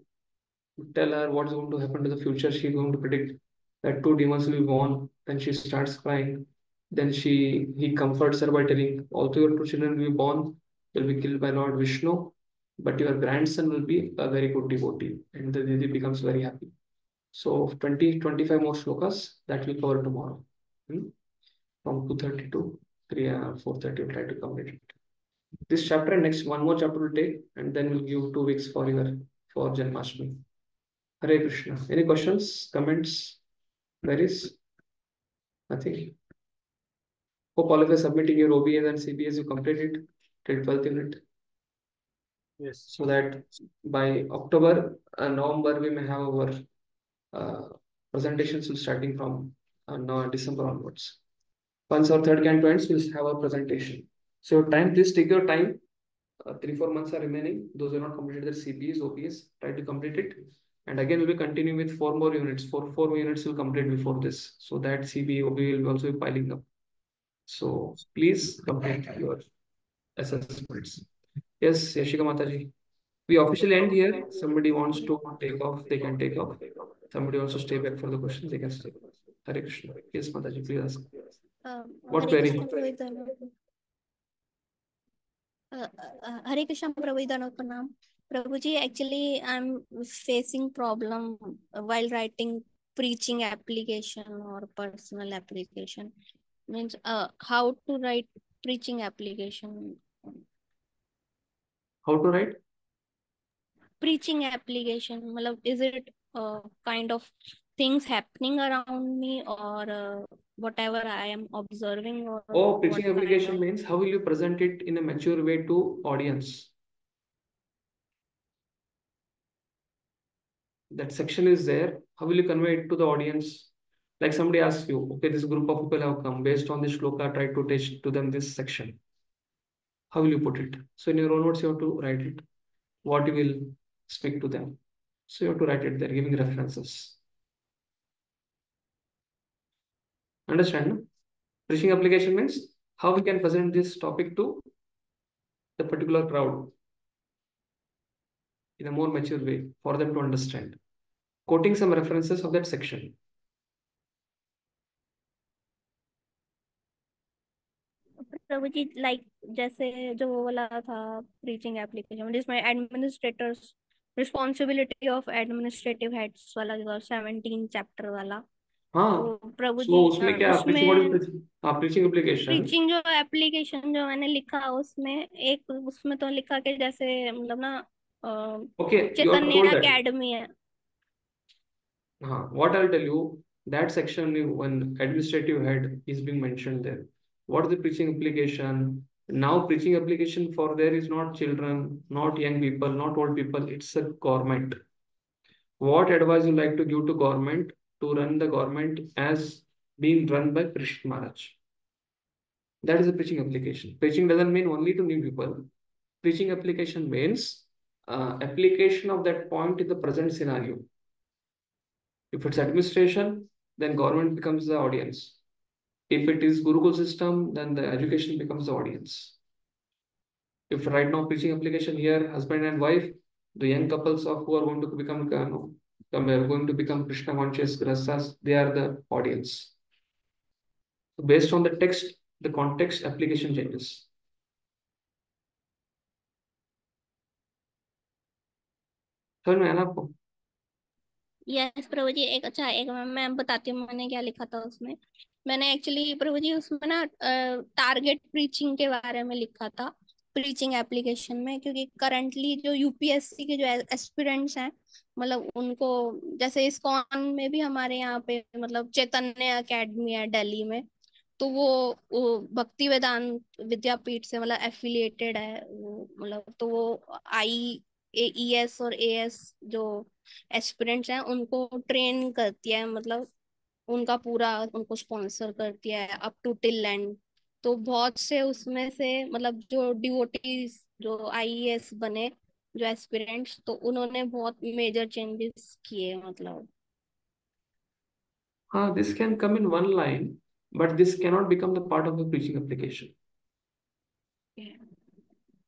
tell her what's going to happen to the future. She's going to predict that two demons will be born. Then she starts crying. Then he comforts her by telling, although your two children will be born, will be killed by Lord Vishnu, but your grandson will be a very good devotee. And the Didi becomes very happy. So 25 more shlokas that we'll cover tomorrow. From 2:30 to 4:30, we'll try to complete it. This chapter and next one more chapter will take, and then we'll give 2 weeks for Janmashtami. Hare Krishna. Any questions, comments, queries? Nothing. Hope all of you are submitting your OBS and CBS. You completed till 12th unit.
Yes.
So that by October and November we may have our presentations will starting from December onwards. Once our third canto ends, we'll have our presentation. So please take your time. 3-4 months are remaining. Those who have not completed their CBS, OPS, try to complete it. And again, we'll be continuing with 4 more units. 4 units will complete before this. So that CB, OB will also be piling up. So please complete your assessments. Yes, Yashika Mataji. We officially end here. Somebody wants to take off, they can take off. Somebody wants to stay back for the questions, they can stay. Hare Krishna. Yes, Mataji, please ask. What query?
Hare Krishna, Prabhu Pranam. Prabhuji, actually, I'm facing problem while writing preaching application or personal application. Means how to write preaching application.
How to write?
Preaching application. Is it kind of things happening around me or whatever I am observing? Or
preaching application means how will you present it in a mature way to audience? That section is there. How will you convey it to the audience? Like somebody asks you, okay, this group of people have come based on this shloka, try to teach to them this section. How will you put it? So in your own words, you have to write it. What you will speak to them. So you have to write it there, giving references. Understand? No? Preaching application means how we can present this topic to the particular crowd in a more mature way for them to understand. Quoting some references of that section.
Prabhu ji like जैसे जो वो वाला था preaching application जिसमें administrators responsibility of administrative heads वाला जो 17 chapter वाला
हाँ
तो प्रभु
so
जी
उसमें क्या preaching application
प्रीचिंग जो एप्लीकेशन जो मैंने लिखा उसमें एक उसमें तो लिखा कि जैसे मतलब ना चैतन्य अकेडमी है
what I'll tell you, that section when administrative head is being mentioned there. What is the preaching application? Now preaching application for there is not children, not young people, not old people, it's a government. What advice you like to give to government to run the government as being run by Krishna Maharaj? That is a preaching application. Preaching doesn't mean only to new people. Preaching application means application of that point in the present scenario. If it's administration, then government becomes the audience. If it is Gurukul system, then the education becomes the audience. If right now preaching application here, husband and wife, the young couples of who are going to become Krishna conscious grasas, they are the audience. So based on the text, the context, application changes. समझ में आया ना आपको?
Yes प्रभु जी एक मैं बताती हूँ मैंने क्या लिखा था उसमें मैंने एक्चुअली प्रभु जी उसमें ना टारगेट प्रीचिंग के बारे में लिखा था प्रीचिंग एप्लीकेशन में क्योंकि करंटली जो यूपीएससी के जो एस्पिरेंट्स हैं मतलब उनको जैसे इस्कॉन में भी हमारे यहाँ पे मतलब चैतन्य अकेडमी है दिल्ली में तो वो भक्ति वेदांत विद्यापीठ से मतलब एफिलिएटेड है मतलब तो वो आई AES और AS जो एस्पिरेंट्स हैं उनको ट्रेन करती है, मतलब उनका पूरा उनको स्पॉन्सर करती है अप टू टिल एंड। तो बहुत से उसमें से मतलब जो डिवोटीज जो IES बने, जो एस्पिरेंट्स, तो उन्होंने बहुत मेजर चेंजेस किए मतलब।
This can come in one line, but this cannot become the part of the preaching application.
Yeah.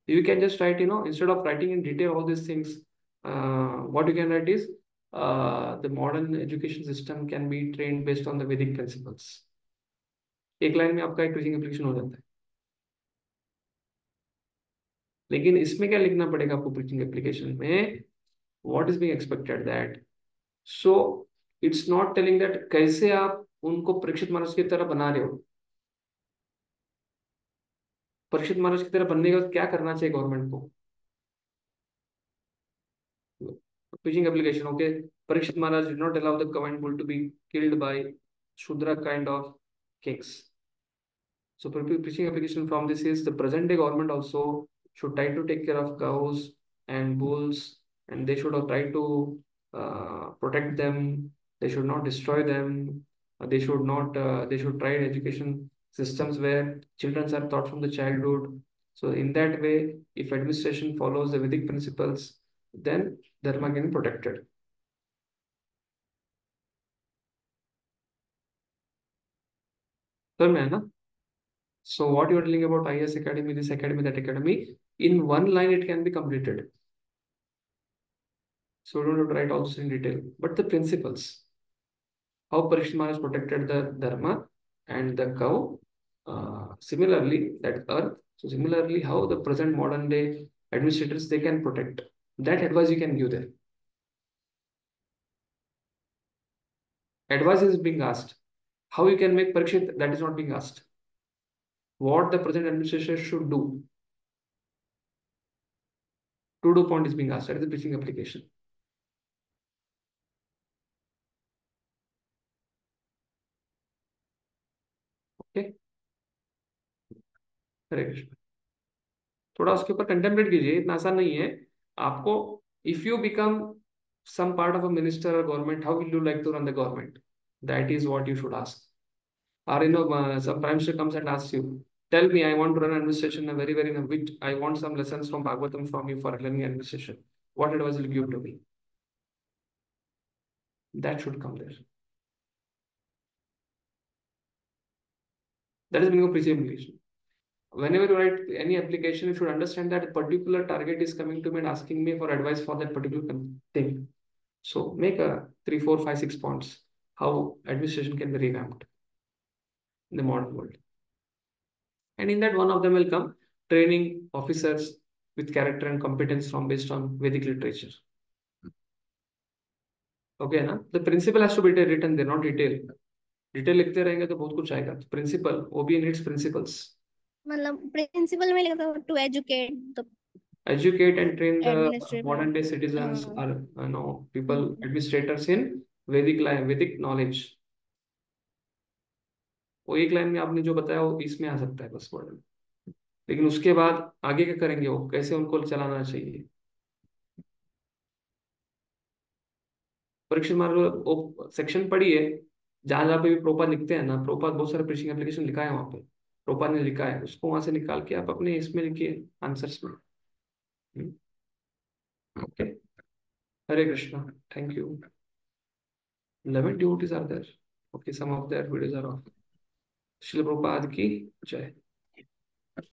You can just write, instead of writing in detail all these things, what you can write is the modern education system can be trained based on the Vedic principles. एक line में आपका एक preaching application हो जाता है। लेकिन इसमें क्या लिखना पड़ेगा आपको preaching application में? What is being expected that? So it's not telling that कैसे आप उनको परीक्षित महाराज की तरह बना रहे हो। परीक्षित महाराज की तरह बनने का क्या करना चाहिए गवर्नमेंट को? Preaching application, okay. Parikshit Maharaj did not allow the command bull to be killed by Shudra kind of kings. So preaching application from this is the present day government also should try to take care of cows and bulls, and they should try to protect them. They should not destroy them. They should not. They should try education systems where children are taught from the childhood. So in that way, if administration follows the Vedic principles, then dharma can be protected. So what you are telling about IS Academy, this academy, that academy, in one line it can be completed. So we don't have to write also in detail, but the principles, how Parikshit Maharaj protected the dharma and the cow, similarly that earth. So similarly, how the present modern day administrators they can protect. That advice you can give them. Advice is being asked. How you can make Parikshit, that is not being asked. What the present administration should do. To do point is being asked. That is the preaching application. Okay. हरे कृष्ण। थोड़ा उसके ऊपर contemplate कीजिए, इतना आसान नहीं है आपको। If you become some part of a minister or government, how will you like to run the government? That is what you should ask. Or some prime minister comes and asks you, tell me, I want to run administration in a very, very which I want some lessons from Bhagavatam from you for learning administration. What advice will you give to me? That should come there. That is meaning of preaching application. Whenever you write any application, you should understand that a particular target is coming to me and asking me for advice for that particular thing. So make a 3, 4, 5, 6 points how administration can be revamped in the modern world. And in that, one of them will come training officers with character and competence from based on Vedic literature. Okay, na? The principle has to be written there, not detail. Detail लिखते रहेंगे तो बहुत कुछ आएगा. Principle, OBE needs principles.
मतलब principle में लिखा था to
educate and train the modern day citizens or people administrators in Vedic knowledge. वो एक लाइन में आपने जो बताया वो इसमें आ सकता है बस वर्ड, लेकिन उसके बाद आगे क्या करेंगे, वो कैसे उनको चलाना चाहिए। परीक्षित मार्ग वो सेक्शन पढ़िए जहां जहां पे भी प्रोपाद लिखते हैं ना, प्रोपाद बहुत सारे प्रीचिंग एप्लीकेशन लिखा है वहां पे, प्रोपाद ने लिखा है, उसको वहां से निकाल के आप अपने इसमें लिखिए आंसर्स में। Okay, Hare Krishna, thank you. 11 devotees are there. Okay, some of their videos are off. Srila Prabhupada की जय।